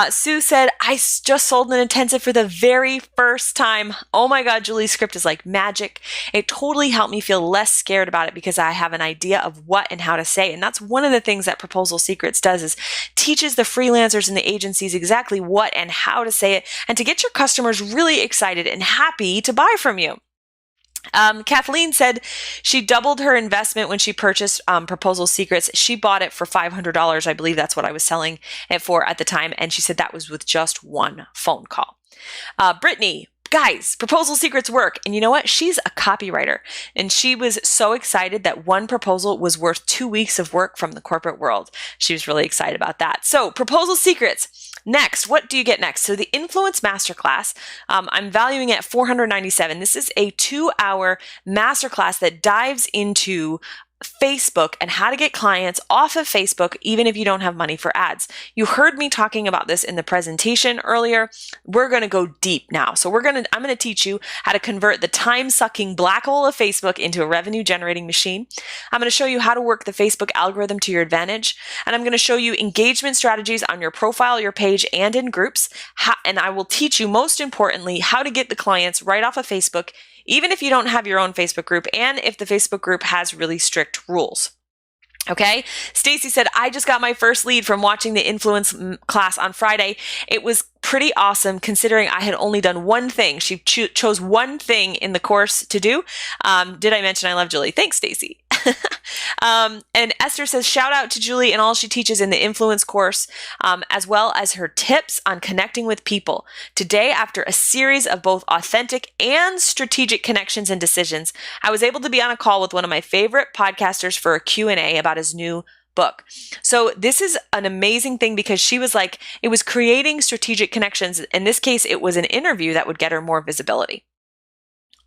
Sue said, I just sold an intensive for the very first time. Oh my God, Julie's script is like magic. It totally helped me feel less scared about it because I have an idea of what and how to say it. And that's one of the things that Proposal Secrets does is teaches the freelancers and the agencies exactly what and how to say it and to get your customers really excited and happy to buy from you. Kathleen said she doubled her investment when she purchased Proposal Secrets. She bought it for $500. I believe that's what I was selling it for at the time. And she said that was with just one phone call. Brittany, guys, Proposal Secrets work. And you know what? She's a copywriter. And she was so excited that one proposal was worth 2 weeks of work from the corporate world. She was really excited about that. So Proposal Secrets. Next, what do you get next? So the Influence Masterclass, I'm valuing it at $497. This is a 2-hour masterclass that dives into Facebook and how to get clients off of Facebook even if you don't have money for ads. You heard me talking about this in the presentation earlier. We're going to go deep now. So I'm going to teach you how to convert the time-sucking black hole of Facebook into a revenue-generating machine. I'm going to show you how to work the Facebook algorithm to your advantage. And I'm going to show you engagement strategies on your profile, your page, and in groups. And I will teach you, most importantly, how to get the clients right off of Facebook even if you don't have your own Facebook group and if the Facebook group has really strict rules. Okay. Stacy said, I just got my first lead from watching the Influence class on Friday. It was pretty awesome considering I had only done one thing. She chose one thing in the course to do. Did I mention I love Julie? Thanks, Stacy. And Esther says, shout out to Julie and all she teaches in the Influence course, as well as her tips on connecting with people. Today, after a series of both authentic and strategic connections and decisions, I was able to be on a call with one of my favorite podcasters for a Q&A about his new book. So this is an amazing thing because she was like, it was creating strategic connections. In this case, it was an interview that would get her more visibility.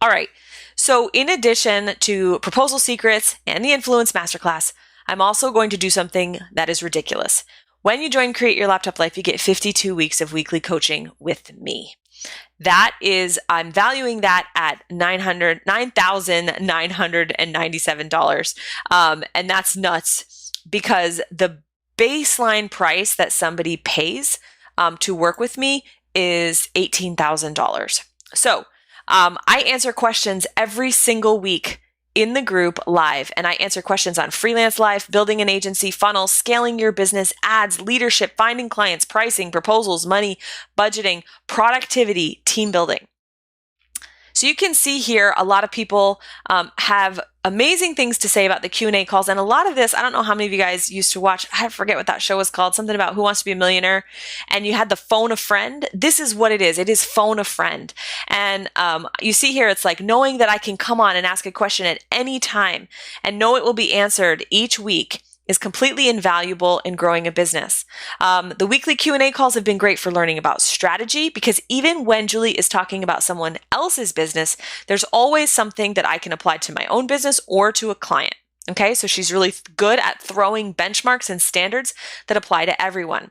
All right. So in addition to Proposal Secrets and the Influence Masterclass, I'm also going to do something that is ridiculous. When you join Create Your Laptop Life, you get 52 weeks of weekly coaching with me. That is, I'm valuing that at $9,997. And that's nuts because the baseline price that somebody pays to work with me is $18,000. So I answer questions every single week in the group live, and I answer questions on freelance life, building an agency, funnels, scaling your business, ads, leadership, finding clients, pricing, proposals, money, budgeting, productivity, team building. So you can see here a lot of people have amazing things to say about the Q&A calls. And a lot of this, I don't know how many of you guys used to watch, I forget what that show was called, something about Who Wants to Be a Millionaire, and you had the phone a friend. This is what it is. It is phone a friend. And you see here, it's like knowing that I can come on and ask a question at any time and know it will be answered each week is completely invaluable in growing a business. The weekly Q&A calls have been great for learning about strategy because even when Julie is talking about someone else's business, there's always something that I can apply to my own business or to a client. Okay, so she's really good at throwing benchmarks and standards that apply to everyone.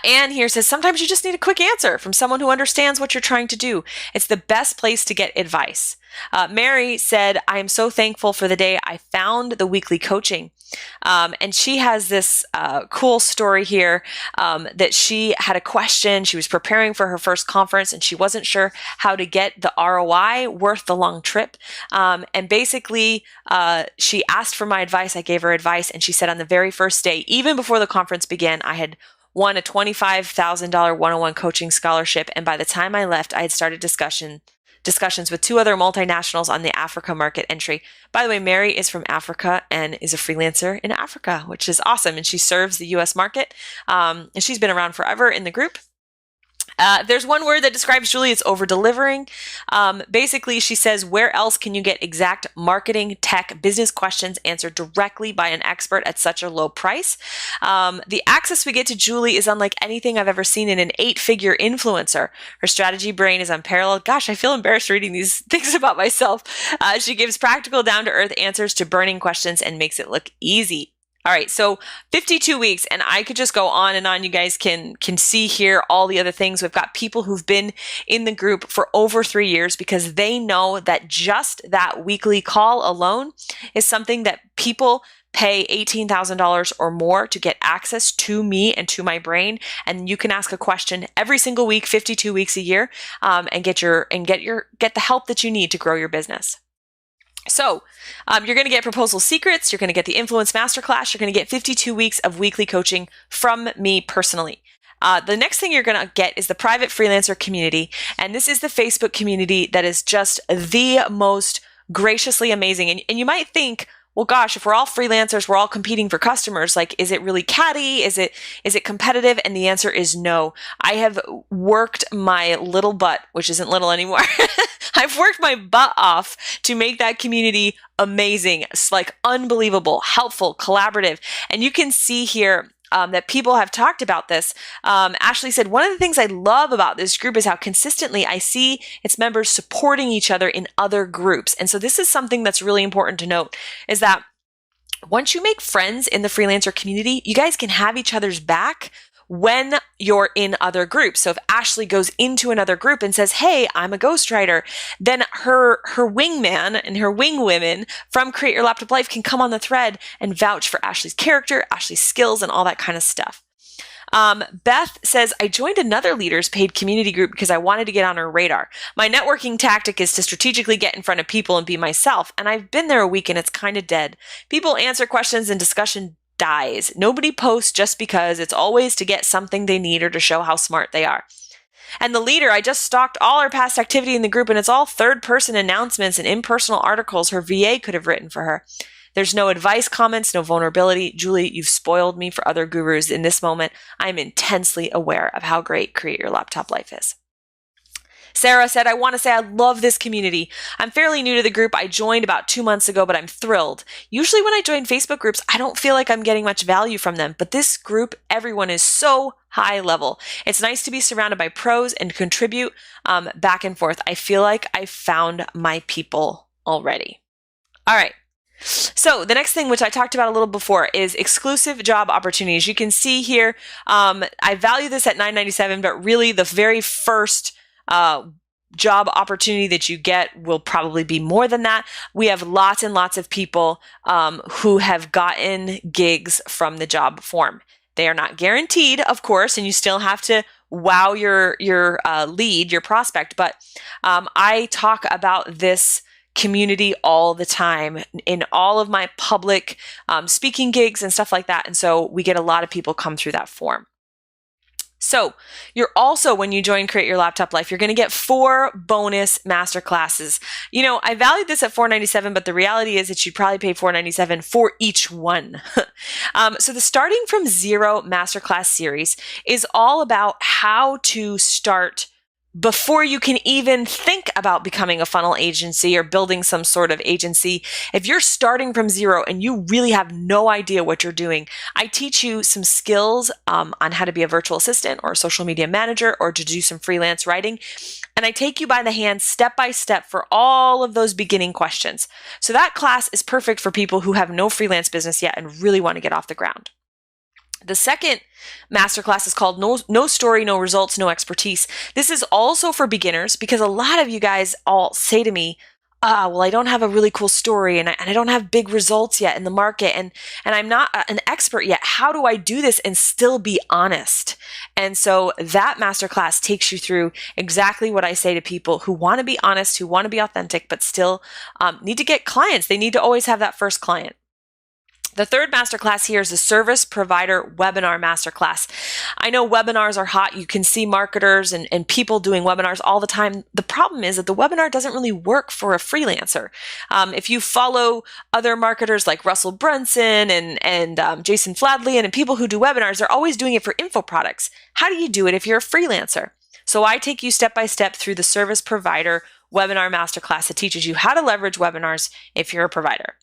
Anne here says, sometimes you just need a quick answer from someone who understands what you're trying to do. It's the best place to get advice. Mary said, I am so thankful for the day I found the weekly coaching. And she has this cool story here that she had a question. She was preparing for her first conference and she wasn't sure how to get the ROI worth the long trip. And basically, she asked for my advice. I gave her advice and she said on the very first day, even before the conference began, I had won a $25,000 one-on-one coaching scholarship. And by the time I left, I had started discussions with 2 other multinationals on the Africa market entry. By the way, Mary is from Africa and is a freelancer in Africa, which is awesome. And she serves the US market. And she's been around forever in the group. There's one word that describes Julie, it's over-delivering. Basically, she says, where else can you get exact marketing, tech, business questions answered directly by an expert at such a low price? The access we get to Julie is unlike anything I've ever seen in an 8-figure influencer. Her strategy brain is unparalleled. Gosh, I feel embarrassed reading these things about myself. She gives practical, down-to-earth answers to burning questions and makes it look easy. All right, so 52 weeks, and I could just go on and on. You guys can see here all the other things. We've got people who've been in the group for over 3 years because they know that just that weekly call alone is something that people pay $18,000 or more to get access to me and to my brain. And you can ask a question every single week, 52 weeks a year, and get the help that you need to grow your business. So you're going to get proposal secrets. You're going to get the influence masterclass. You're going to get 52 weeks of weekly coaching from me personally. The next thing you're going to get is the private freelancer community. And this is the Facebook community that is just the most graciously amazing. And you might think, well, gosh, if we're all freelancers, we're all competing for customers. Like, is it really catty? Is it competitive? And the answer is no. I have worked my little butt, which isn't little anymore. I've worked my butt off to make that community amazing. It's like unbelievable, helpful, collaborative. And you can see here that people have talked about this. Ashley said, one of the things I love about this group is how consistently I see its members supporting each other in other groups. And so this is something that's really important to note, is that once you make friends in the freelancer community, you guys can have each other's back when you're in other groups. So if Ashley goes into another group and says, hey, I'm a ghostwriter, then her wingman and her wingwomen from Create Your Laptop Life can come on the thread and vouch for Ashley's character, Ashley's skills, and all that kind of stuff. Beth says, I joined another leader's paid community group because I wanted to get on her radar. My networking tactic is to strategically get in front of people and be myself. And I've been there a week and it's kind of dead. People answer questions and discussion dies. Nobody posts just because. It's always to get something they need or to show how smart they are. And the leader, I just stalked all her past activity in the group and it's all third-person announcements and impersonal articles her VA could have written for her. There's no advice, comments, no vulnerability. Julie, you've spoiled me for other gurus. In this moment, I'm intensely aware of how great Create Your Laptop Life is. Sarah said, I want to say I love this community. I'm fairly new to the group. I joined about 2 months ago, but I'm thrilled. Usually when I join Facebook groups, I don't feel like I'm getting much value from them. But this group, everyone is so high level. It's nice to be surrounded by pros and contribute back and forth. I feel like I found my people already. All right. So the next thing, which I talked about a little before, is exclusive job opportunities. You can see here, I value this at $9.97, but really the very first job opportunity that you get will probably be more than that. We have lots and lots of people who have gotten gigs from the job form. They are not guaranteed, of course, and you still have to wow your lead, your prospect. But I talk about this community all the time in all of my public speaking gigs and stuff like that. And so we get a lot of people come through that form. So you're also, when you join Create Your Laptop Life, you're going to get 4 bonus masterclasses. You know, I valued this at $4.97, but the reality is that you'd probably pay $4.97 for each one. So the Starting from Zero masterclass series is all about how to start before you can even think about becoming a funnel agency or building some sort of agency. If you're starting from zero and you really have no idea what you're doing, I teach you some skills on how to be a virtual assistant or a social media manager or to do some freelance writing. And I take you by the hand step by step for all of those beginning questions. So that class is perfect for people who have no freelance business yet and really want to get off the ground. The second masterclass is called No Story, No Results, No Expertise. This is also for beginners because a lot of you guys all say to me, well, I don't have a really cool story and I don't have big results yet in the market and I'm not an expert yet. How do I do this and still be honest? And so that masterclass takes you through exactly what I say to people who want to be honest, who want to be authentic, but still need to get clients. They need to always have that first client. The third masterclass here is the Service Provider Webinar Masterclass. I know webinars are hot. You can see marketers and people doing webinars all the time. The problem is that the webinar doesn't really work for a freelancer. If you follow other marketers like Russell Brunson and Jason Fladley and people who do webinars, they're always doing it for info products. How do you do it if you're a freelancer? So I take you step by step through the Service Provider Webinar Masterclass that teaches you how to leverage webinars if you're a provider.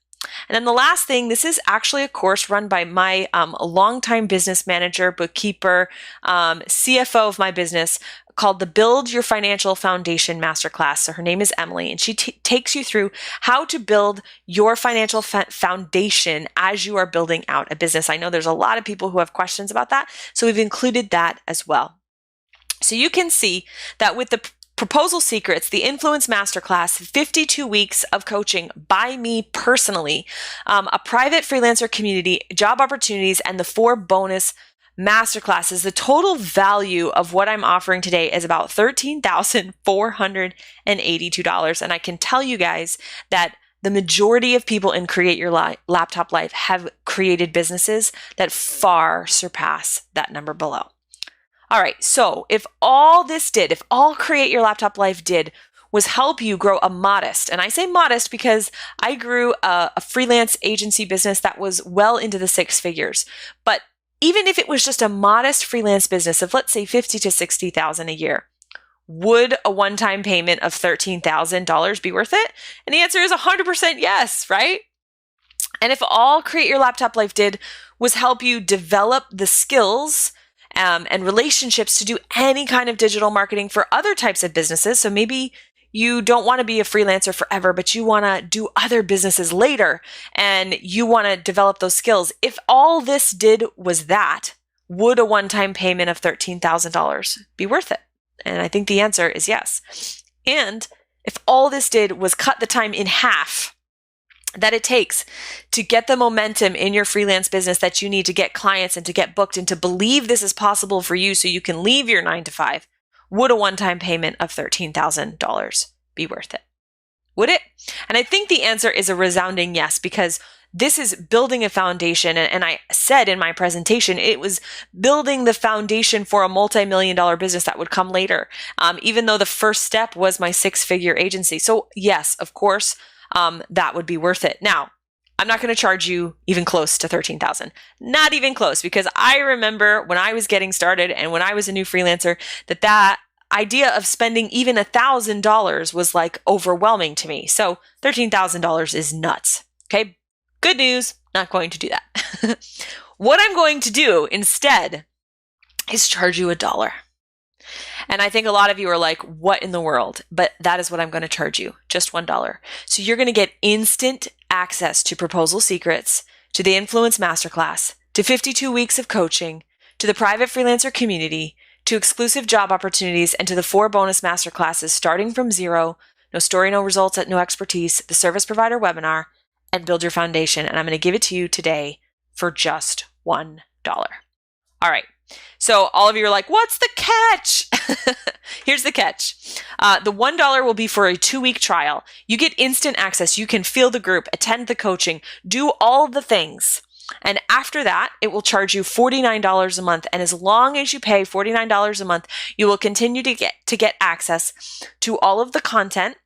And then the last thing, this is actually a course run by my longtime business manager, bookkeeper, CFO of my business, called the Build Your Financial Foundation Masterclass. So her name is Emily, and she takes you through how to build your financial foundation as you are building out a business. I know there's a lot of people who have questions about that, so we've included that as well. So you can see that with the Proposal Secrets, the Influence Masterclass, 52 weeks of coaching by me personally, a private freelancer community, job opportunities, and the 4 bonus masterclasses, the total value of what I'm offering today is about $13,482. And I can tell you guys that the majority of people in Create Your Laptop Life have created businesses that far surpass that number below. All right, so if all Create Your Laptop Life did was help you grow a modest, and I say modest because I grew a freelance agency business that was well into the 6 figures, but even if it was just a modest freelance business of, let's say, $50,000 to $60,000 a year, would a one-time payment of $13,000 be worth it? And the answer is 100% yes, right? And if all Create Your Laptop Life did was help you develop the skills and relationships to do any kind of digital marketing for other types of businesses, so maybe you don't want to be a freelancer forever, but you want to do other businesses later and you want to develop those skills. If all this did was that, would a one-time payment of $13,000 be worth it? And I think the answer is yes. And if all this did was cut the time in half that it takes to get the momentum in your freelance business that you need to get clients and to get booked and to believe this is possible for you so you can leave your 9 to 5, would a one-time payment of $13,000 be worth it? Would it? And I think the answer is a resounding yes, because this is building a foundation. And I said in my presentation, it was building the foundation for a multi-million-dollar business that would come later, even though the first step was my 6-figure agency. So yes, of course, that would be worth it. Now, I'm not going to charge you even close to $13,000. Not even close, because I remember when I was getting started and when I was a new freelancer, that idea of spending even $1,000 was like overwhelming to me. So $13,000 is nuts. Okay. Good news. Not going to do that. What I'm going to do instead is charge you $1. And I think a lot of you are like, what in the world? But that is what I'm going to charge you, just $1. So you're going to get instant access to Proposal Secrets, to the Influence Masterclass, to 52 weeks of coaching, to the private freelancer community, to exclusive job opportunities, and to the 4 bonus masterclasses starting from zero, no story, no results at no expertise, the service provider webinar, and build your foundation. And I'm going to give it to you today for just $1. All right. So all of you are like, what's the catch? Here's the catch. The $1 will be for a 2-week trial. You get instant access. You can feel the group, attend the coaching, do all the things. And after that, it will charge you $49 a month. And as long as you pay $49 a month, you will continue to get access to all of the content.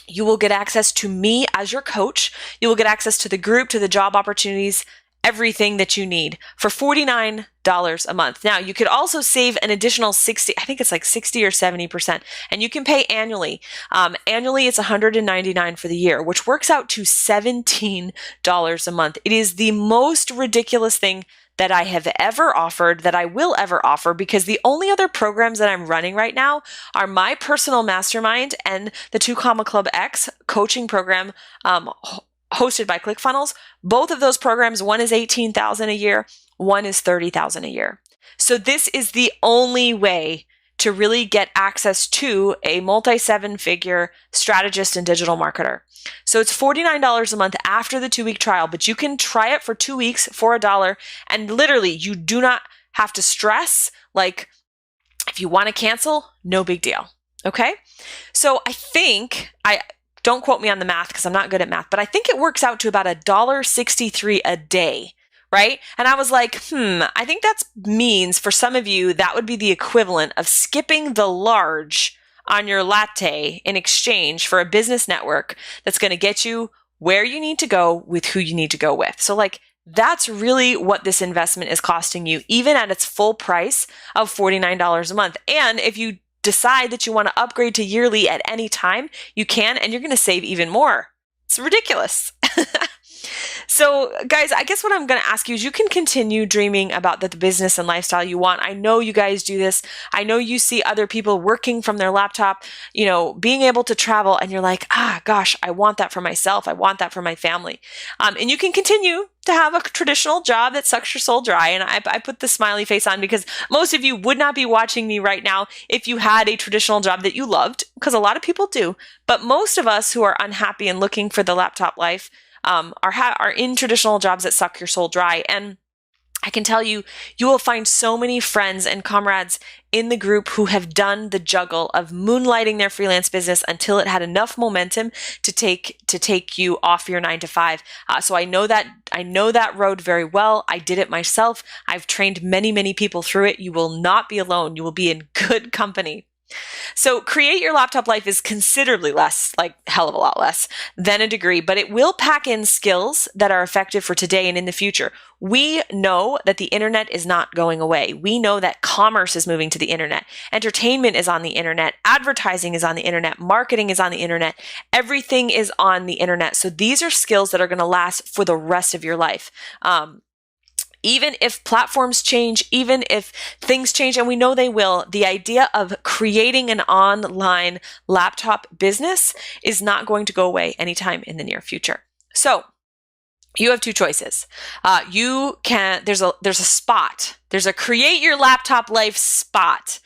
You will get access to me as your coach. You will get access to the group, to the job opportunities, everything that you need for $49 a month. Now, you could also save an additional 60, I think it's like 60 or 70%, and you can pay annually. Annually, it's $199 for the year, which works out to $17 a month. It is the most ridiculous thing that I have ever offered, that I will ever offer, because the only other programs that I'm running right now are my personal mastermind and the 2 Club X coaching program, hosted by ClickFunnels. Both of those programs, one is $18,000 a year, one is $30,000 a year. So this is the only way to really get access to a multi-7-figure strategist and digital marketer. So it's $49 a month after the 2-week trial, but you can try it for 2 weeks for $1. And literally, you do not have to stress. Like, if you want to cancel, no big deal. Okay. So I think don't quote me on the math because I'm not good at math, but I think it works out to about $1.63 a day, right? And I was like, I think that means for some of you, that would be the equivalent of skipping the large on your latte in exchange for a business network that's going to get you where you need to go with who you need to go with. So like, that's really what this investment is costing you, even at its full price of $49 a month. And if you decide that you want to upgrade to yearly at any time, you can, and you're going to save even more. It's ridiculous. So, guys, I guess what I'm going to ask you is you can continue dreaming about the business and lifestyle you want. I know you guys do this. I know you see other people working from their laptop, being able to travel, and you're like, gosh, I want that for myself. I want that for my family. And you can continue to have a traditional job that sucks your soul dry. And I put the smiley face on because most of you would not be watching me right now if you had a traditional job that you loved, because a lot of people do. But most of us who are unhappy and looking for the laptop life are in traditional jobs that suck your soul dry. And I can tell you, you will find so many friends and comrades in the group who have done the juggle of moonlighting their freelance business until it had enough momentum to take you off your 9 to 5. So I know that road very well. I did it myself. I've trained many, many people through it. You will not be alone. You will be in good company. So create your laptop life is considerably less, like hell of a lot less than a degree, but it will pack in skills that are effective for today and in the future. We know that the internet is not going away. We know that commerce is moving to the internet. Entertainment is on the internet. Advertising is on the internet. Marketing is on the internet. Everything is on the internet. So these are skills that are going to last for the rest of your life. Even if platforms change, even if things change, and we know they will, the idea of creating an online laptop business is not going to go away anytime in the near future. So you have two choices. There's a spot. There's a create your laptop life spot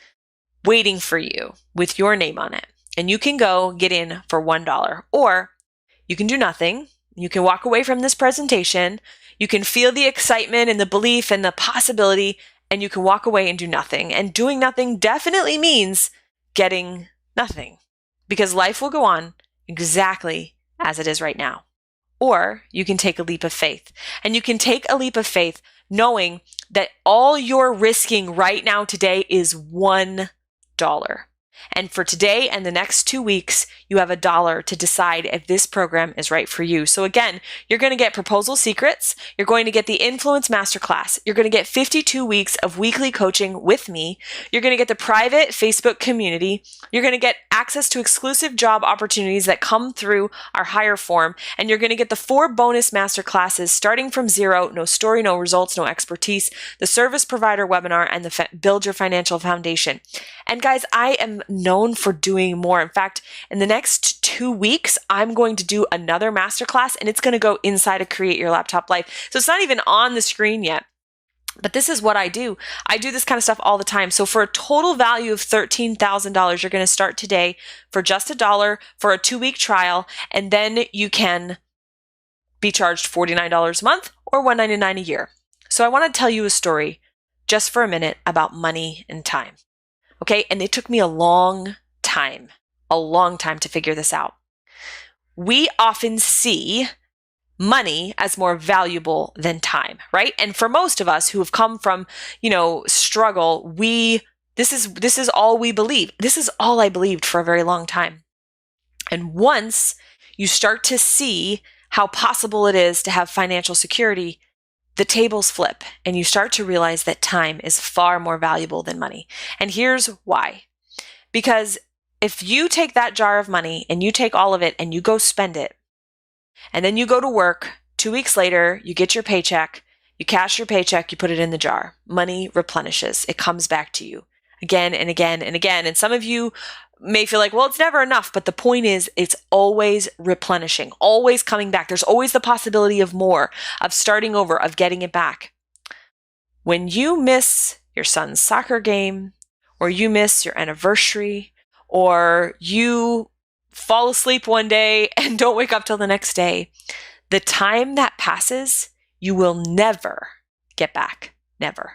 waiting for you with your name on it. And you can go get in for $1, or you can do nothing. You can walk away from this presentation. You can feel the excitement and the belief and the possibility, and you can walk away and do nothing. And doing nothing definitely means getting nothing, because life will go on exactly as it is right now. Or you can take a leap of faith. And you can take a leap of faith knowing that all you're risking right now today is $1. And for today and the next 2 weeks, you have $1 to decide if this program is right for you. So again, you're going to get proposal secrets. You're going to get the influence masterclass. You're going to get 52 weeks of weekly coaching with me. You're going to get the private Facebook community. You're going to get access to exclusive job opportunities that come through our hire form. And you're going to get the 4 bonus masterclasses starting from zero, no story, no results, no expertise, the service provider webinar, and the build your financial foundation. And guys, I am known for doing more. In fact, in the next 2 weeks, I'm going to do another masterclass, and it's going to go inside of Create Your Laptop Life. So it's not even on the screen yet. But this is what I do. I do this kind of stuff all the time. So for a total value of $13,000, you're going to start today for just $1 for a 2-week trial, and then you can be charged $49 a month or $199 a year. So I want to tell you a story just for a minute about money and time. Okay, and it took me a long time to figure this out. We often see money as more valuable than time, right? And for most of us who have come from, struggle, this is all we believe. This is all I believed for a very long time. And once you start to see how possible it is to have financial security, the tables flip and you start to realize that time is far more valuable than money. And here's why. Because if you take that jar of money and you take all of it and you go spend it, and then you go to work, 2 weeks later, you get your paycheck, you cash your paycheck, you put it in the jar. Money replenishes. It comes back to you again and again and again. And some of you may feel like, well, it's never enough. But the point is, it's always replenishing, always coming back. There's always the possibility of more, of starting over, of getting it back. When you miss your son's soccer game, or you miss your anniversary, or you fall asleep one day and don't wake up till the next day, the time that passes, you will never get back. Never.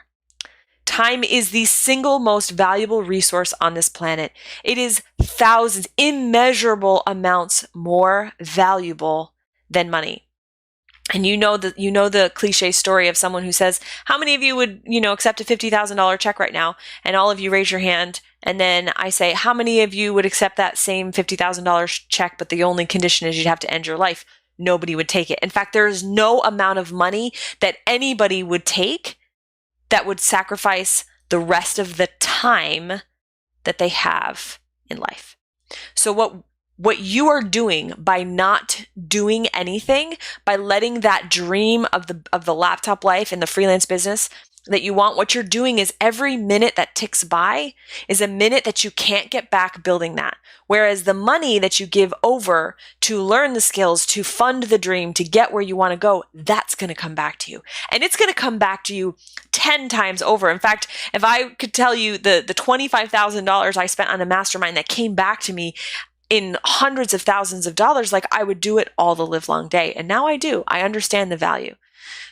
Time is the single most valuable resource on this planet. It is thousands, immeasurable amounts more valuable than money. And you know the cliche story of someone who says, how many of you would, accept a $50,000 check right now? And all of you raise your hand. And then I say, how many of you would accept that same $50,000 check, but the only condition is you'd have to end your life? Nobody would take it. In fact, there is no amount of money that anybody would take that would sacrifice the rest of the time that they have in life. So what what you are doing by not doing anything, by letting that dream of the laptop life and the freelance business that you want, what you're doing is every minute that ticks by is a minute that you can't get back building that. Whereas the money that you give over to learn the skills, to fund the dream, to get where you want to go, that's going to come back to you. And it's going to come back to you 10 times over. In fact, if I could tell you the $25,000 I spent on a mastermind that came back to me in hundreds of thousands of dollars, like I would do it all the live long day. And now I do. I understand the value.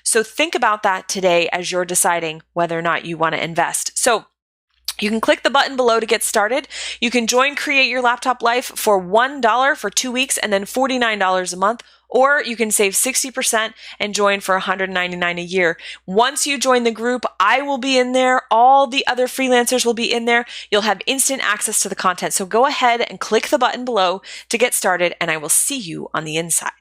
So think about that today as you're deciding whether or not you want to invest. So you can click the button below to get started. You can join Create Your Laptop Life for $1 for 2 weeks and then $49 a month, or you can save 60% and join for $199 a year. Once you join the group, I will be in there. All the other freelancers will be in there. You'll have instant access to the content. So go ahead and click the button below to get started, and I will see you on the inside.